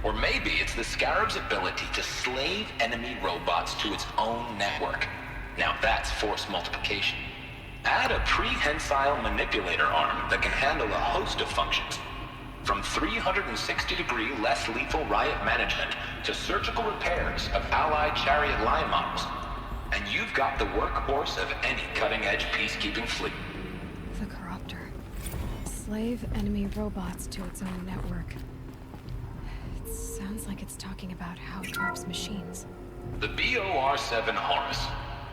K: Or maybe it's the Scarab's ability to slave enemy robots to its own network. Now that's force multiplication. Add a prehensile manipulator arm that can handle a host of functions, from 360-degree less lethal riot management to surgical repairs of allied chariot line models. And you've got the workhorse of any cutting-edge peacekeeping fleet.
C: The Corruptor. Slave enemy robots to its own network. It sounds like it's talking about how it warps machines.
K: The BOR-7 Horus.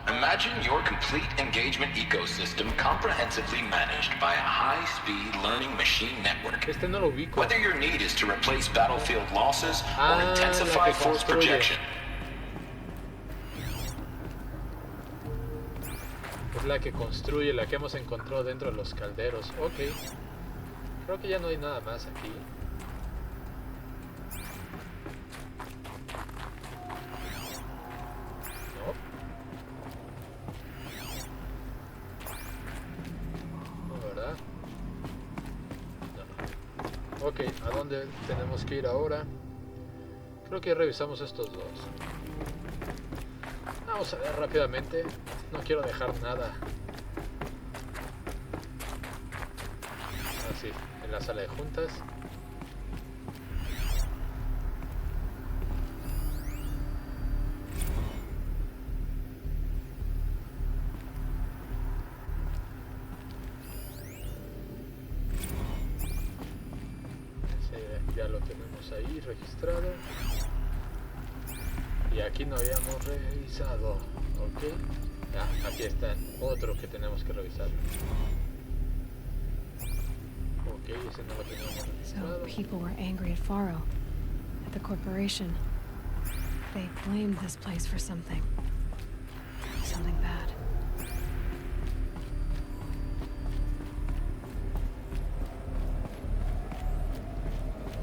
K: Imagine your complete engagement ecosystem comprehensively managed by a high-speed learning machine network.
A: Este no lo ubico.
K: Whether your need is to replace battlefield losses or intensify force projection.
A: Es la que construye, la que hemos encontrado dentro de los calderos. Ok. Creo que ya no hay nada más aquí. Ok, ¿a dónde tenemos que ir ahora? Creo que revisamos estos dos. Vamos a ver rápidamente. No quiero dejar nada. Ah, sí, en la sala de juntas. Ya lo tenemos ahí registrado. Y aquí no habíamos revisado. Ok. Ah, aquí está otro que tenemos que revisar. Ok, ese no lo teníamos registrado.
C: So people were angry at Faro, at the corporation. They blamed this place for something. Something bad.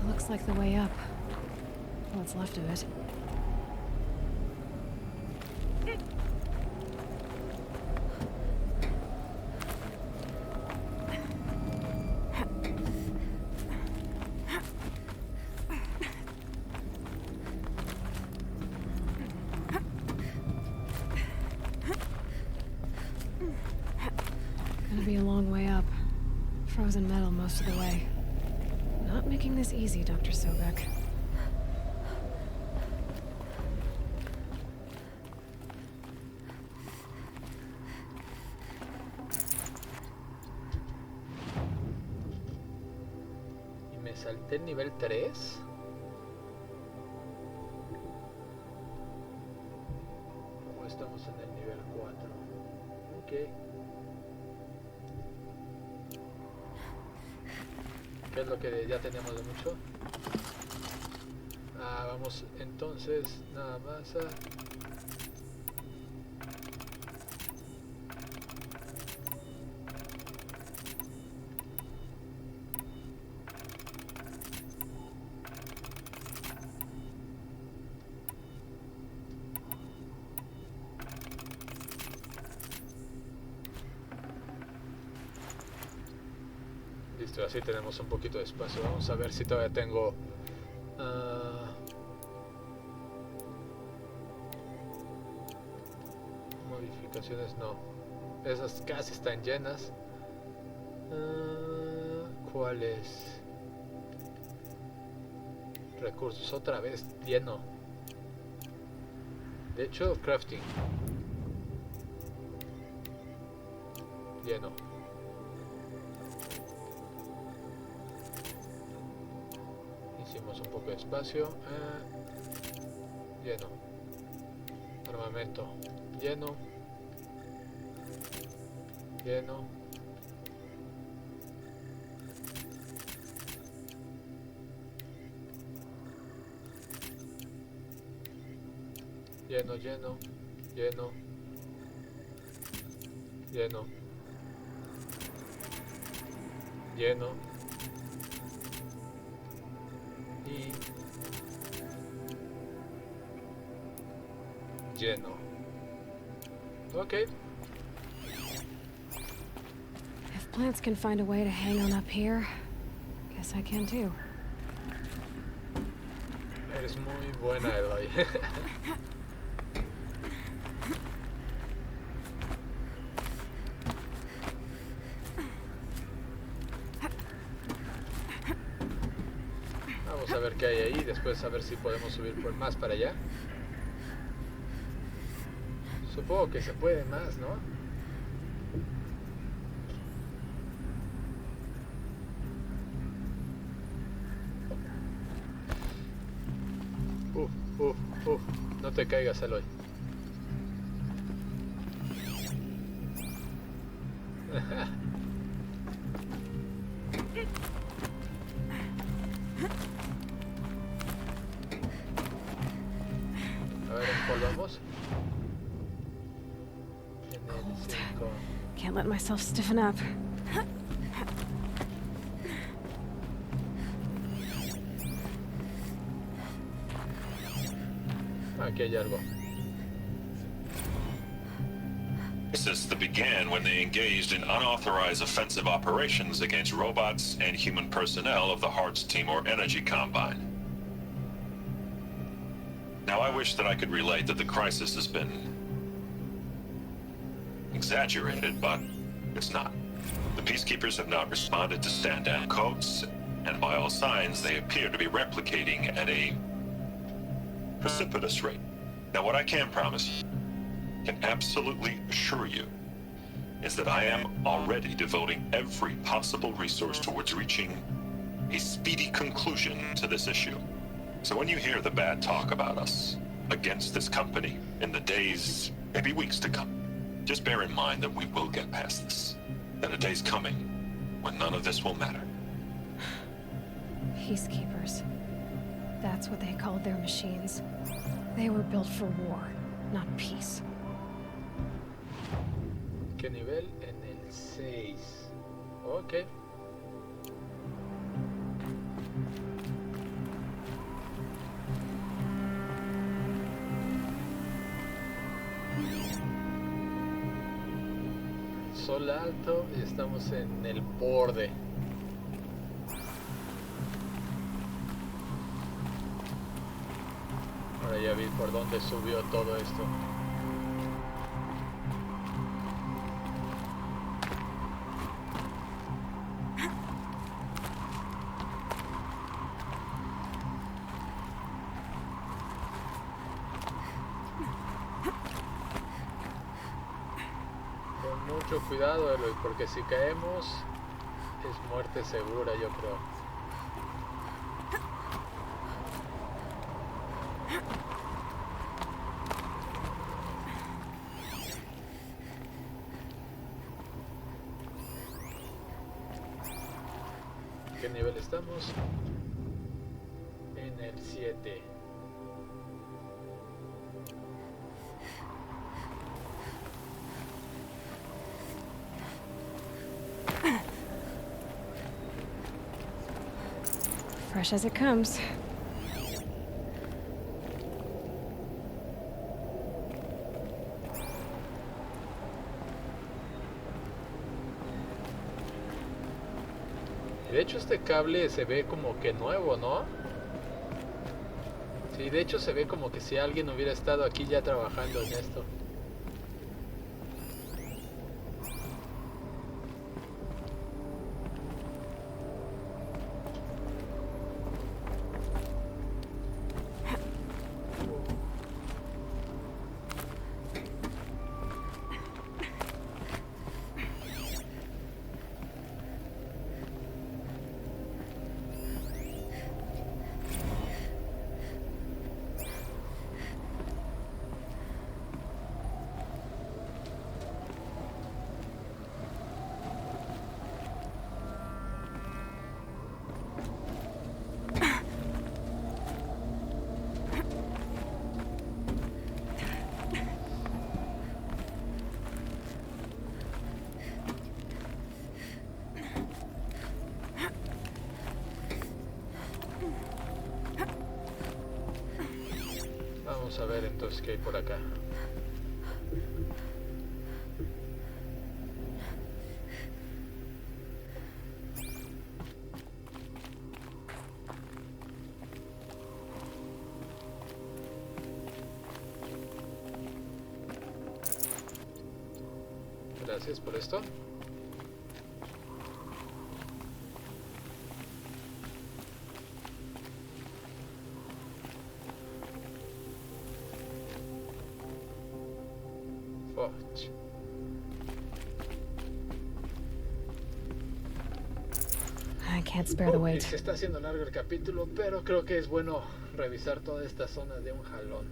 C: Looks like the way up. What's left of it. frozen metal most of the way. Not making this easy, Dr. Sobek.
A: Y me salté el nivel 3. ¿O estamos en el nivel 4? Ok. ¿Qué es lo que ya tenemos de mucho? Vamos entonces nada más a... Listo, así tenemos un poquito de espacio. Vamos a ver si todavía tengo... modificaciones, no. Esas casi están llenas. ¿Cuáles? Recursos, otra vez lleno. De hecho, crafting. Lleno. Hicimos un poco de espacio. Lleno. Armamento. Lleno. Lleno. Lleno, lleno, lleno. Lleno. Lleno. Y lleno. Ok.
C: If plants can find a way to hang on up here, guess I can too.
A: Eres muy buena, Eloy. Vamos a ver qué hay ahí, después a ver si podemos subir por más para allá. Supongo que se puede más, ¿no? No te caigas, Eloy. A ver, ¿en cuál vamos? En el 5.
C: Can't let myself stiffen up.
A: Aquí hay algo.
L: Crisis that began when they engaged in unauthorized offensive operations against robots and human personnel of the Hearts Timor Energy Combine. Now, I wish that I could relate that the crisis has been exaggerated, but it's not. The Peacekeepers have not responded to stand-down codes, and by all signs, they appear to be replicating at a precipitous rate. Now, what I can promise, can absolutely assure you, is that I am already devoting every possible resource towards reaching a speedy conclusion to this issue. So when you hear the bad talk about us against this company in the days, maybe weeks to come, just bear in mind that we will get past this. That a day's coming when none of this will matter.
C: Peacekeepers. That's what they called their machines. They were built for war, not peace.
A: ¿Qué nivel? En el 6. Ok. Sol alto y estamos en el borde. Ahora ya vi por dónde subió todo esto. cuidado, Eloy, porque si caemos es muerte segura, yo creo. ¿Qué nivel estamos? En el 7.
C: Fresh as it comes.
A: De hecho este cable se ve como que nuevo, ¿no? Sí, de hecho se ve como que si alguien hubiera estado aquí ya trabajando en esto. Vamos a ver entonces qué hay por acá. Gracias por esto.
C: I can't spare the wait.
A: Se está haciendo largo el capítulo, pero creo que es bueno revisar toda esta zona de un jalón.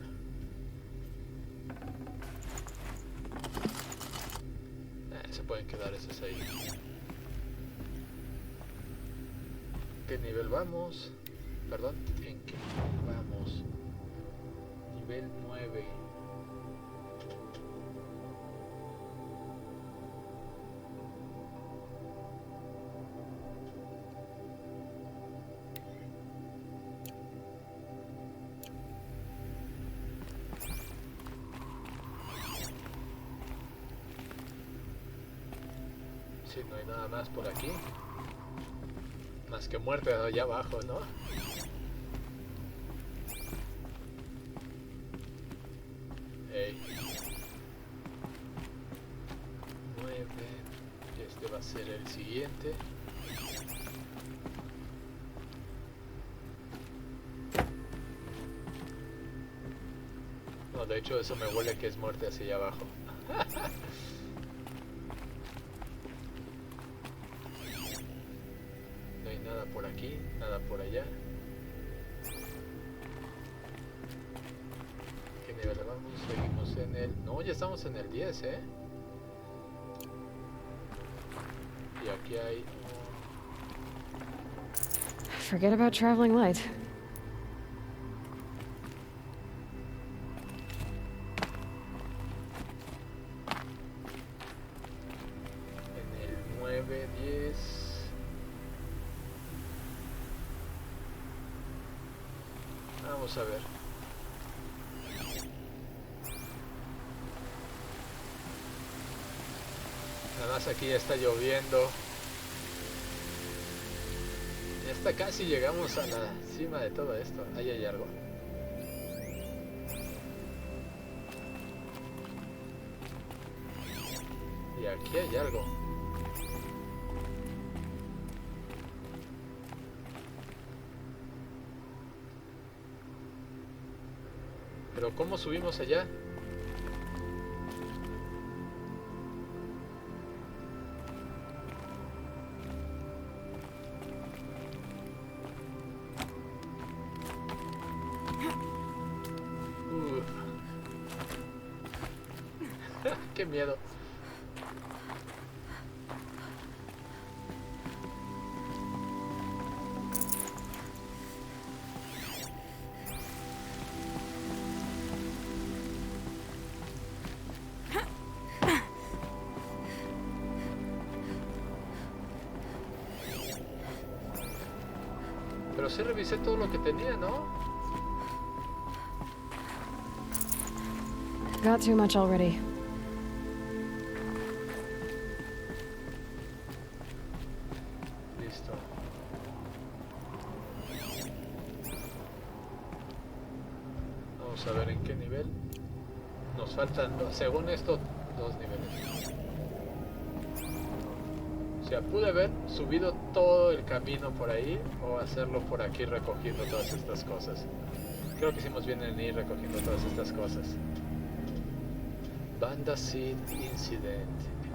A: Se pueden quedar esos ahí. ¿Qué nivel vamos? Perdón, ¿en qué nivel vamos? Nivel 9. Sí, no hay nada más por aquí. Más que muerte allá abajo, ¿no? Hey. 9. Y este va a ser el siguiente. No, de hecho eso me huele que es muerte hacia allá abajo. No hay nada por aquí, nada por allá. ¿Qué nivel vamos? Seguimos en el... No, ya estamos en el 10, ¿eh? Y aquí hay...
C: Forget about traveling light.
A: En el 9, 10... Vamos a ver. Nada más aquí ya está lloviendo. Ya está casi llegamos a la cima de todo esto. Ahí hay algo. Y aquí hay algo. Pero ¿cómo subimos allá? Qué miedo. Pero sí revisé todo lo que tenía, ¿no?
C: Got too much already.
A: Listo. Vamos a ver en qué nivel. Nos faltan, según esto, 2 niveles. O sea, pude haber subido todo el camino por ahí o hacerlo por aquí recogiendo todas estas cosas. Creo que hicimos bien en ir recogiendo todas estas cosas. Banda Seed Incident.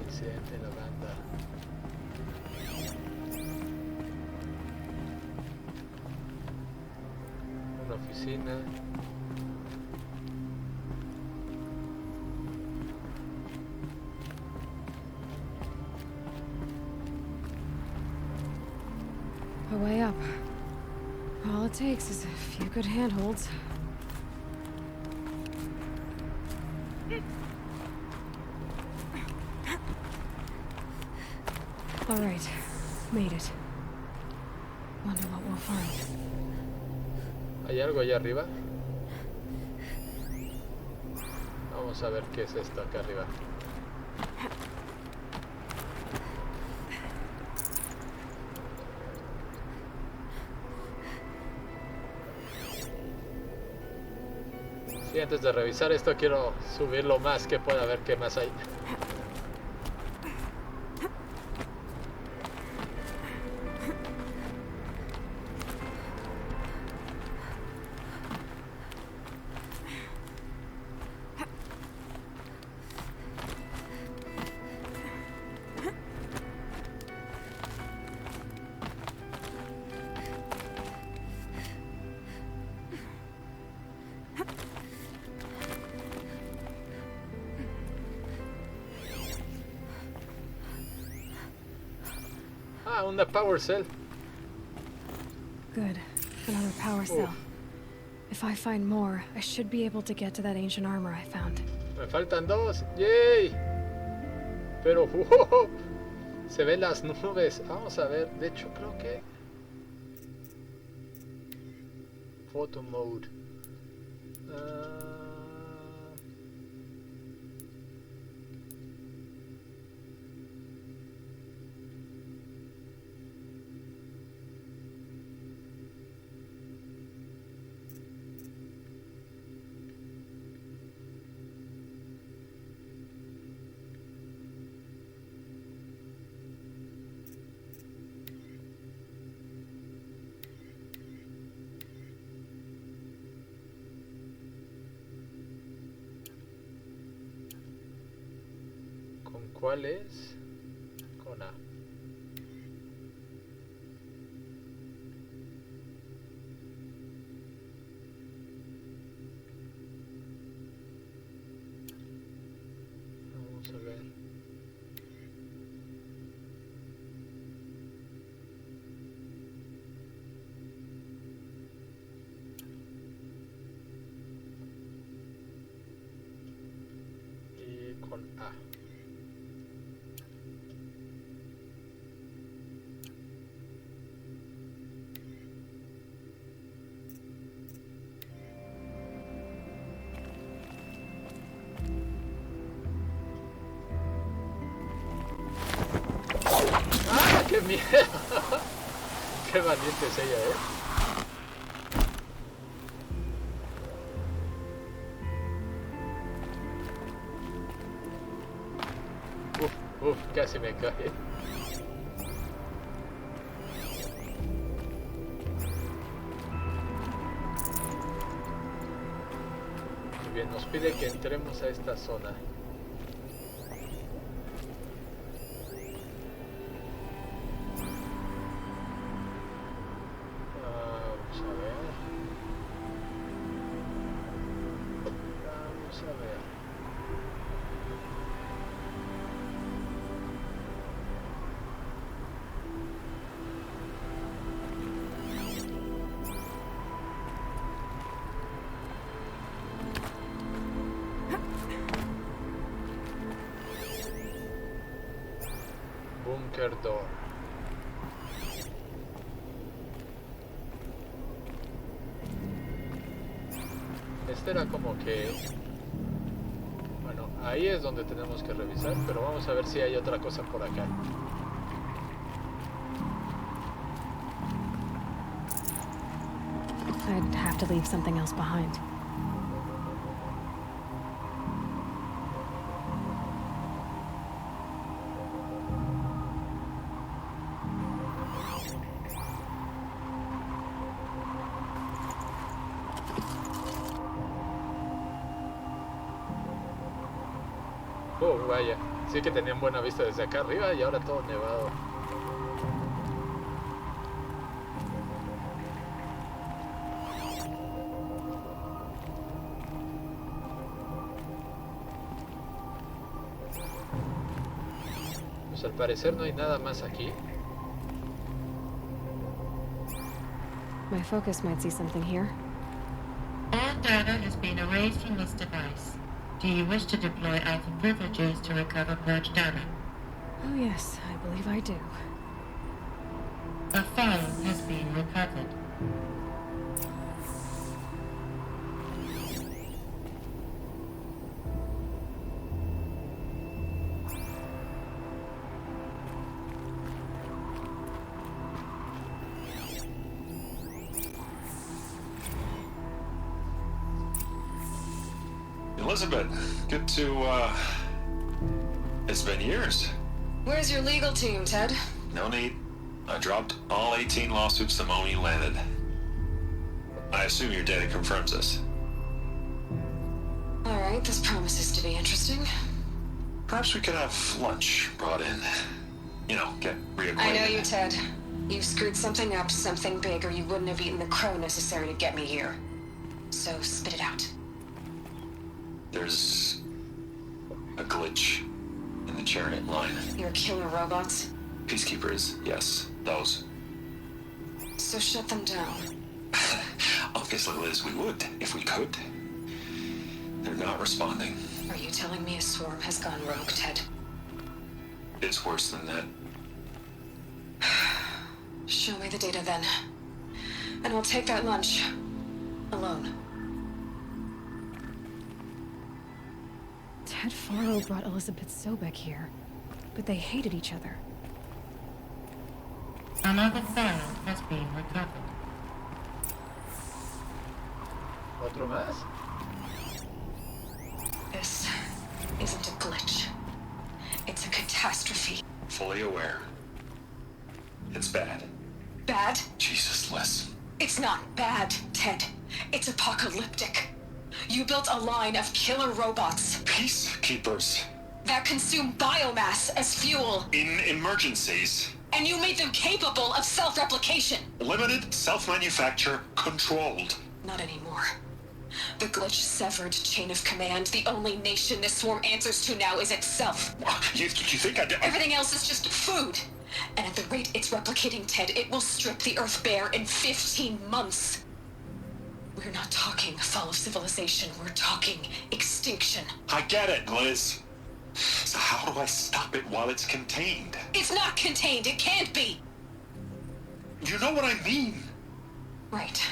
A: Incidente en la banda. Una oficina.
C: A way up. All it takes is a few good handholds. All right, made it. Wonder what we'll find.
A: ¿Hay algo allá arriba? Vamos a ver qué es esto acá arriba. Y antes de revisar esto quiero subir lo más que pueda, ver qué más hay. Una power cell.
C: Good. Another power cell. If I find more, I should be able to get to that ancient armor I found.
A: Me faltan 2. ¡Yay! Pero se ven las nubes. Vamos a ver. De hecho, creo que photo mode. ¿Cuál es? Con A. Vamos a ver. Y con A. ¡Qué miedo! ¡Qué valiente es ella, Casi me cae. Muy bien, nos pide que entremos a esta zona. bunker door. Este era como que... Bueno, ahí es donde tenemos que revisar, pero vamos a ver si hay otra cosa por acá.
C: I'd have to leave something else behind.
A: Oh, vaya. Sí que tenían buena vista desde acá arriba y ahora todo nevado. Pues al parecer no hay nada más aquí.
C: My focus might see something here.
J: All data has been erased from this device. Do you wish to deploy alpha privileges to recover purged data?
C: Oh yes, I believe I do.
J: A file has been recovered.
L: Elizabeth, good to, it's been years.
N: Where's your legal team, Ted?
L: No need. I dropped all 18 lawsuits the moment you landed. I assume your data confirms this.
N: Alright, this promises to be interesting.
L: Perhaps we could have lunch brought in. You know, get reacquainted.
N: I know you, Ted. You screwed something up, something big, or you wouldn't have eaten the crow necessary to get me here. So, spit it out.
L: There's a glitch in the chariot line.
N: Your killer robots?
L: Peacekeepers, yes, those.
N: So shut them down.
L: Obviously, Liz, we would, if we could. They're not responding.
N: Are you telling me a swarm has gone rogue, Ted?
L: It's worse than that.
N: Show me the data then. And I'll take that lunch. Alone.
C: Ted Faro brought Elizabeth Sobek here, but they hated each other.
J: Another file has been recovered.
A: ¿Otro más?
N: This isn't a glitch. It's a catastrophe.
L: Fully aware. It's bad.
N: Bad?
L: Jesus, Liz.
N: It's not bad, Ted. It's apocalyptic. You built a line of killer robots.
L: Peacekeepers.
N: That consume biomass as fuel.
L: In emergencies.
N: And you made them capable of self-replication.
L: Limited, self-manufacture, controlled.
N: Not anymore. The glitch severed chain of command. The only nation this swarm answers to now is itself.
L: You think I did?
N: Everything else is just food. And at the rate it's replicating, Ted, it will strip the Earth bare in 15 months. We're not talking fall of civilization. We're talking extinction.
L: I get it, Liz. So how do I stop it while it's contained?
N: It's not contained. It can't be.
L: You know what I mean.
N: Right.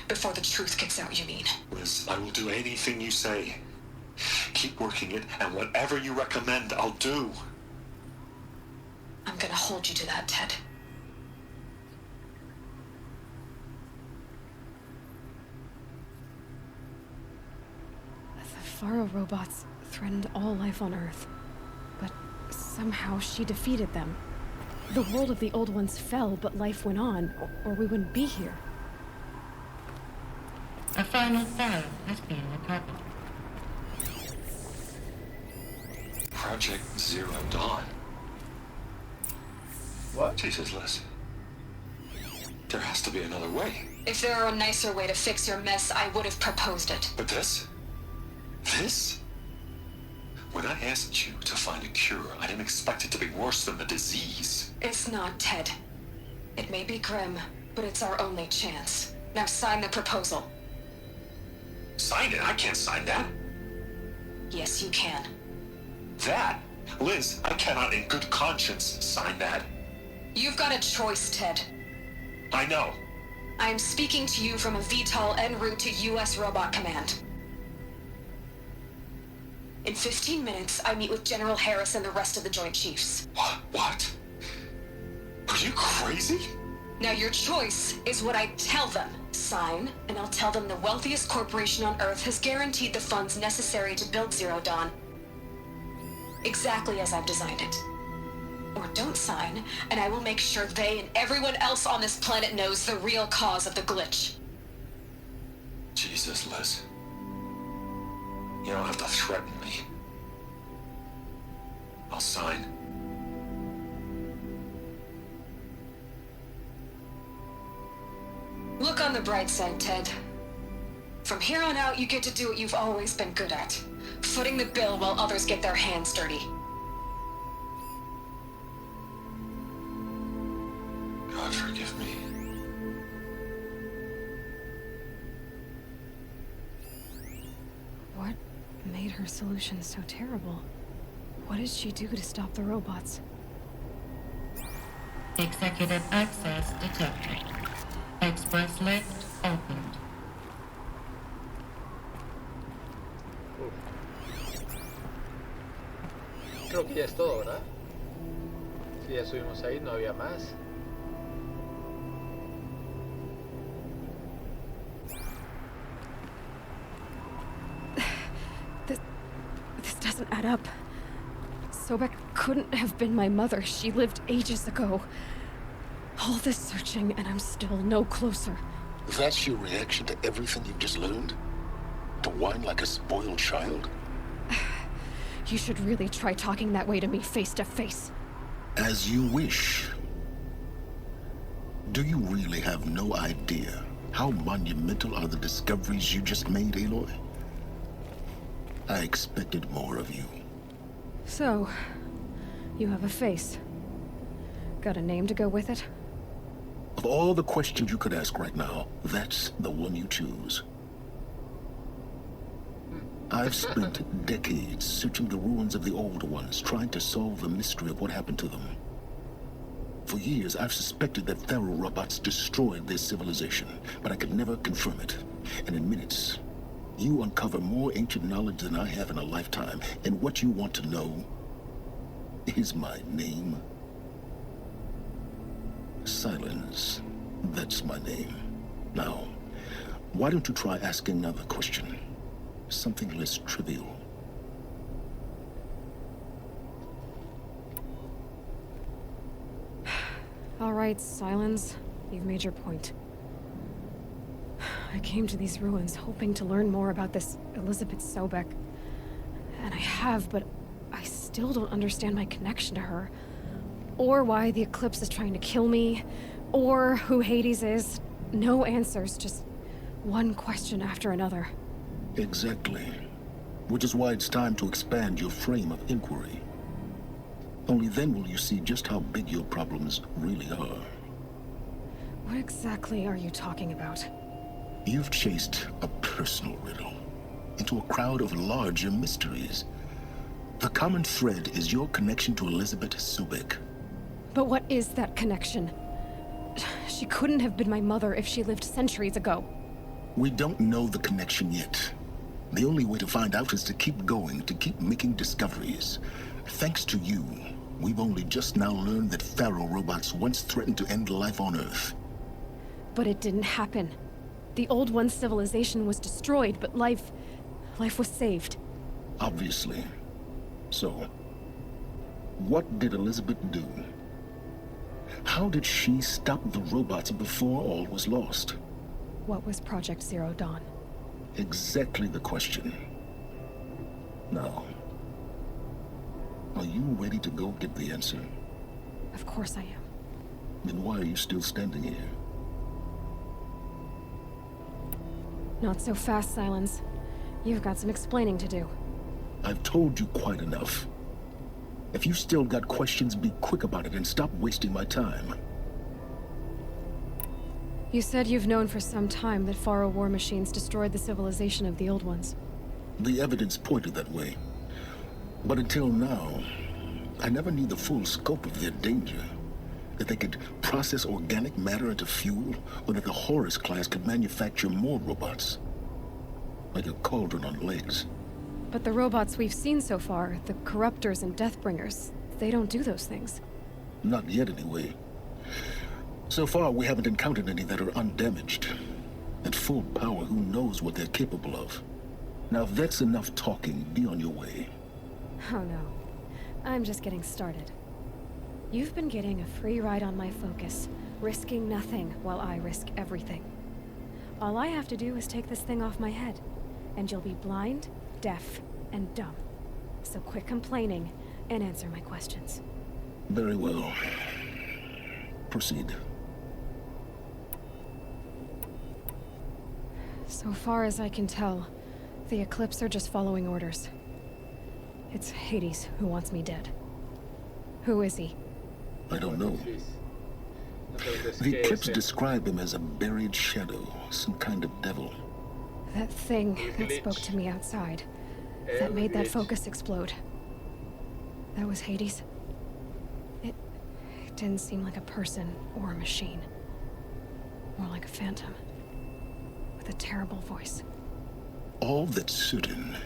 N: Before the truth gets out, you mean?
L: Liz, I will do anything you say. Keep working it, and whatever you recommend, I'll do.
N: I'm gonna hold you to that, Ted.
C: The Faro robots threatened all life on Earth, but somehow she defeated them. The world of the old ones fell, but life went on, or we wouldn't be here.
J: A final file has been recovered.
L: Project Zero Dawn.
A: What?
L: Jesus, Liz. There has to be another way.
N: If there were a nicer way to fix your mess, I would have proposed it.
L: But this? This? When I asked you to find a cure, I didn't expect it to be worse than the disease.
N: It's not, Ted. It may be grim, but it's our only chance. Now sign the proposal.
L: Sign it? I can't sign that.
N: Yes, you can.
L: That Liz, I cannot in good conscience sign that.
N: You've got a choice, Ted.
L: I know.
N: I am speaking to you from a VTOL en route to U.S. Robot Command. In 15 minutes, I meet with General Harris and the rest of the Joint Chiefs.
L: What? Are you crazy?
N: Now your choice is what I tell them. Sign, and I'll tell them the wealthiest corporation on Earth has guaranteed the funds necessary to build Zero Dawn. Exactly as I've designed it. Or don't sign, and I will make sure they and everyone else on this planet knows the real cause of the glitch.
L: Jesus, Liz. You don't have to threaten me. I'll sign.
N: Look on the bright side, Ted. From here on out, you get to do what you've always been good at. Footing the bill while others get their hands dirty.
L: God forgive me.
C: What made her solution so terrible? What did she do to stop the robots?
J: Executive access detected. Express lift opened.
A: Creo que ya es todo, ¿verdad? Si ya subimos ahí, no había más.
C: This doesn't add up. Sobek couldn't have been my mother. She lived ages ago. All this searching, and I'm still no closer.
H: That's your reaction to everything you've just learned? To whine like a spoiled child?
C: You should really try talking that way to me face to face.
H: As you wish. Do you really have no idea how monumental are the discoveries you just made, Aloy? I expected more of you.
C: So, you have a face. Got a name to go with it?
H: Of all the questions you could ask right now, that's the one you choose. I've spent decades searching the ruins of the old ones, trying to solve the mystery of what happened to them. For years, I've suspected that Faro robots destroyed their civilization, but I could never confirm it. And in minutes, you uncover more ancient knowledge than I have in a lifetime, and what you want to know is my name. Silence. That's my name. Now, why don't you try asking another question? Something less trivial.
C: All right, Silence. You've made your point. I came to these ruins hoping to learn more about this Elizabeth Sobek. And I have, but I still don't understand my connection to her. Or why the Eclipse is trying to kill me. Or who Hades is. No answers, just one question after another.
H: Exactly. Which is why it's time to expand your frame of inquiry. Only then will you see just how big your problems really are.
C: What exactly are you talking about?
H: You've chased a personal riddle into a crowd of larger mysteries. The common thread is your connection to Elizabeth Sobek.
C: But what is that connection? She couldn't have been my mother if she lived centuries ago.
H: We don't know the connection yet. The only way to find out is to keep going, to keep making discoveries. Thanks to you, we've only just now learned that Faro robots once threatened to end life on Earth.
C: But it didn't happen. The Old One's civilization was destroyed, but life was saved.
H: Obviously. So, what did Elizabeth do? How did she stop the robots before all was lost?
C: What was Project Zero Dawn?
H: Exactly the question. Now, are you ready to go get the answer?
C: Of course I am.
H: Then why are you still standing here?
C: Not so fast, Silence. You've got some explaining to do.
H: I've told you quite enough. If you still got questions, be quick about it and stop wasting my time.
C: You said you've known for some time that Faro war machines destroyed the civilization of the Old Ones.
H: The evidence pointed that way. But until now, I never knew the full scope of their danger. That they could process organic matter into fuel, or that the Horus class could manufacture more robots. Like a cauldron on legs.
C: But the robots we've seen so far, the Corruptors and Deathbringers, they don't do those things.
H: Not yet, anyway. So far, we haven't encountered any that are undamaged. At full power, who knows what they're capable of? Now, if that's enough talking, be on your way.
C: Oh no. I'm just getting started. You've been getting a free ride on my focus, risking nothing while I risk everything. All I have to do is take this thing off my head, and you'll be blind, deaf, and dumb. So quit complaining and answer my questions.
H: Very well. Proceed.
C: So far as I can tell, the Eclipse are just following orders. It's Hades who wants me dead. Who is he?
H: I don't know. The Eclipse described him as a buried shadow, some kind of devil.
C: That thing that spoke to me outside, that made that focus explode. That was Hades? It didn't seem like a person or a machine. More like a phantom. With a terrible voice.
H: All that's certain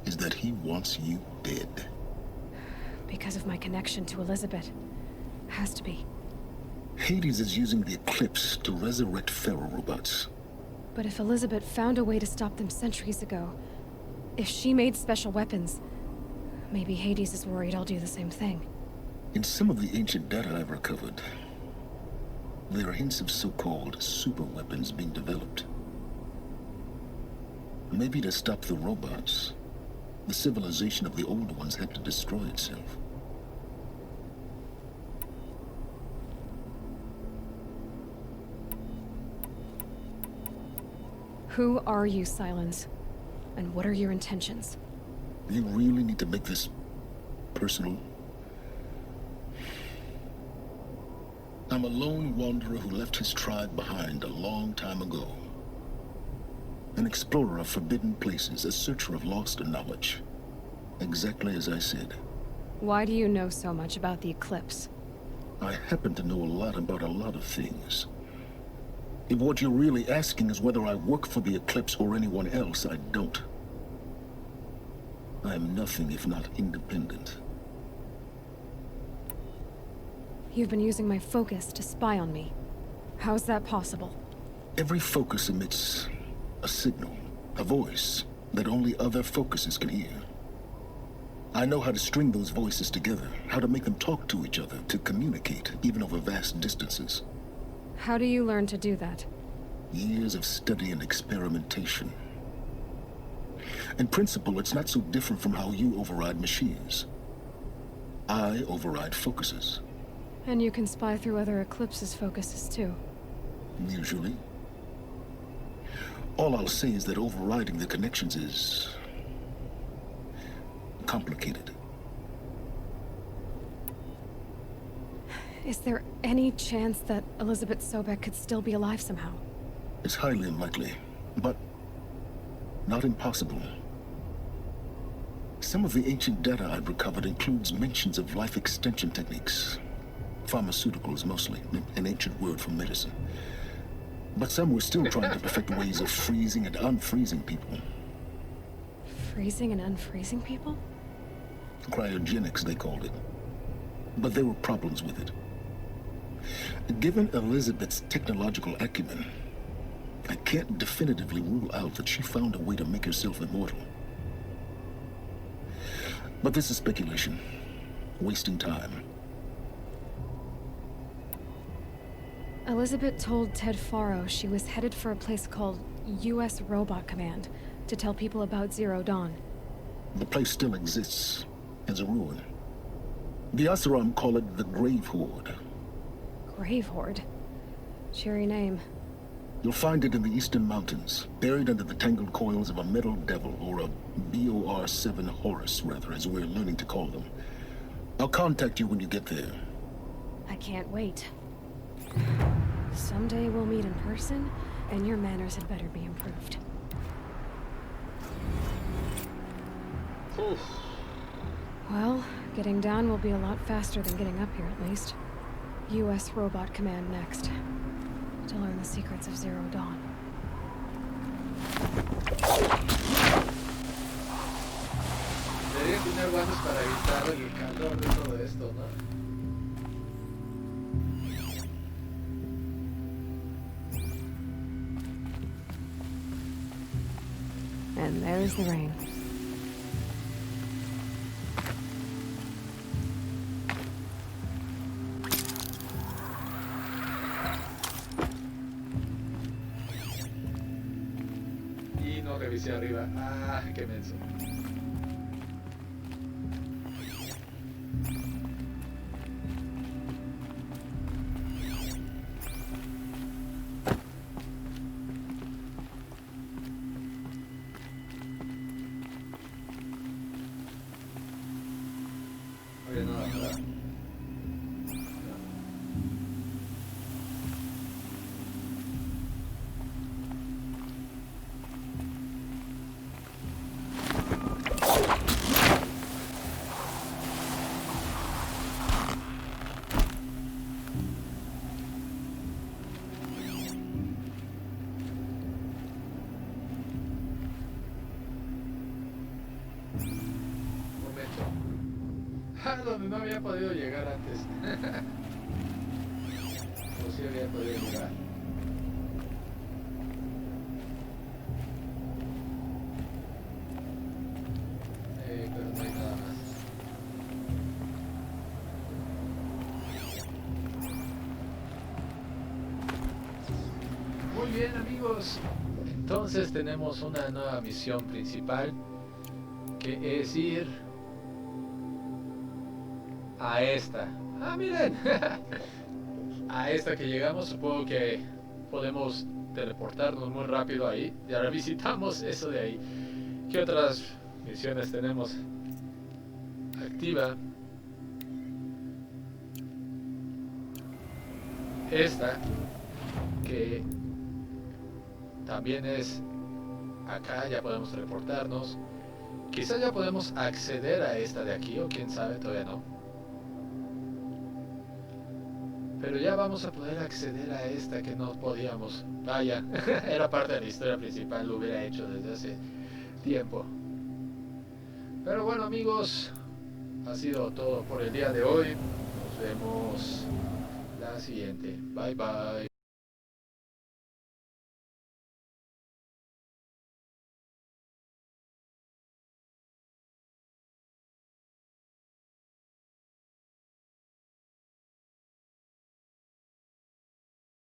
H: is that he wants you dead.
C: Because of my connection to Elizabeth. Has to be.
H: Hades is using the Eclipse to resurrect Pharaoh robots.
C: But if Elizabeth found a way to stop them centuries ago, if she made special weapons, maybe Hades is worried I'll do the same thing.
H: In some of the ancient data I've recovered, there are hints of so-called super weapons being developed. Maybe to stop the robots, the civilization of the old ones had to destroy itself.
C: Who are you, Silence? And what are your intentions?
H: You really need to make this personal? I'm a lone wanderer who left his tribe behind a long time ago. An explorer of forbidden places, a searcher of lost knowledge. Exactly as I said.
C: Why do you know so much about the Eclipse?
H: I happen to know a lot about a lot of things. If what you're really asking is whether I work for the Eclipse or anyone else, I don't. I am nothing if not independent.
C: You've been using my focus to spy on me. How's that possible?
H: Every focus emits a signal, a voice, that only other focuses can hear. I know how to string those voices together, how to make them talk to each other, to communicate, even over vast distances.
C: How do you learn to do that?
H: Years of study and experimentation. In principle, it's not so different from how you override machines. I override focuses.
C: And you can spy through other Eclipse's focuses too.
H: Usually. All I'll say is that overriding the connections is complicated.
C: Is there any chance that Elizabeth Sobek could still be alive somehow?
H: It's highly unlikely, but not impossible. Some of the ancient data I've recovered includes mentions of life extension techniques. Pharmaceuticals mostly, an ancient word for medicine. But some were still trying to perfect ways of freezing and unfreezing people.
C: Freezing and unfreezing people?
H: Cryogenics, they called it. But there were problems with it. Given Elizabeth's technological acumen, I can't definitively rule out that she found a way to make herself immortal. But this is speculation, wasting time.
C: Elizabeth told Ted Faro she was headed for a place called U.S. Robot Command to tell people about Zero Dawn.
H: The place still exists as a ruin. The Asaram call it the Grave Horde.
C: Grave Horde? Cheery name.
H: You'll find it in the Eastern Mountains, buried under the tangled coils of a metal devil, or a BOR-7 Horus, rather, as we're learning to call them. I'll contact you when you get there.
C: I can't wait. Someday we'll meet in person, and your manners had better be improved.
A: Oof.
C: Well, Getting down will be a lot faster than getting up here, at least. U.S. Robot Command next. To learn the secrets of Zero Dawn.
A: Debería tener guantes para evitar el calor de todo esto, ¿no?
C: And there's the rain.
A: Y no revisé arriba. Ah, qué menso. Oye, no, ¿verdad? Donde no había podido llegar antes. O sí había podido llegar. Pero no hay nada más. Muy bien, amigos. Entonces tenemos una nueva misión principal, que es ir a esta. Ah, miren. A esta que llegamos, supongo que podemos teleportarnos muy rápido ahí. Ya revisitamos eso de ahí. ¿Qué otras misiones tenemos activa? Esta, que también es acá, ya podemos teleportarnos. Quizás ya podemos acceder a esta de aquí, o quién sabe, todavía no. Pero ya vamos a poder acceder a esta que no podíamos. Vaya, era parte de la historia principal, lo hubiera hecho desde hace tiempo. Pero bueno, amigos, ha sido todo por el día de hoy. Nos vemos la siguiente. Bye bye.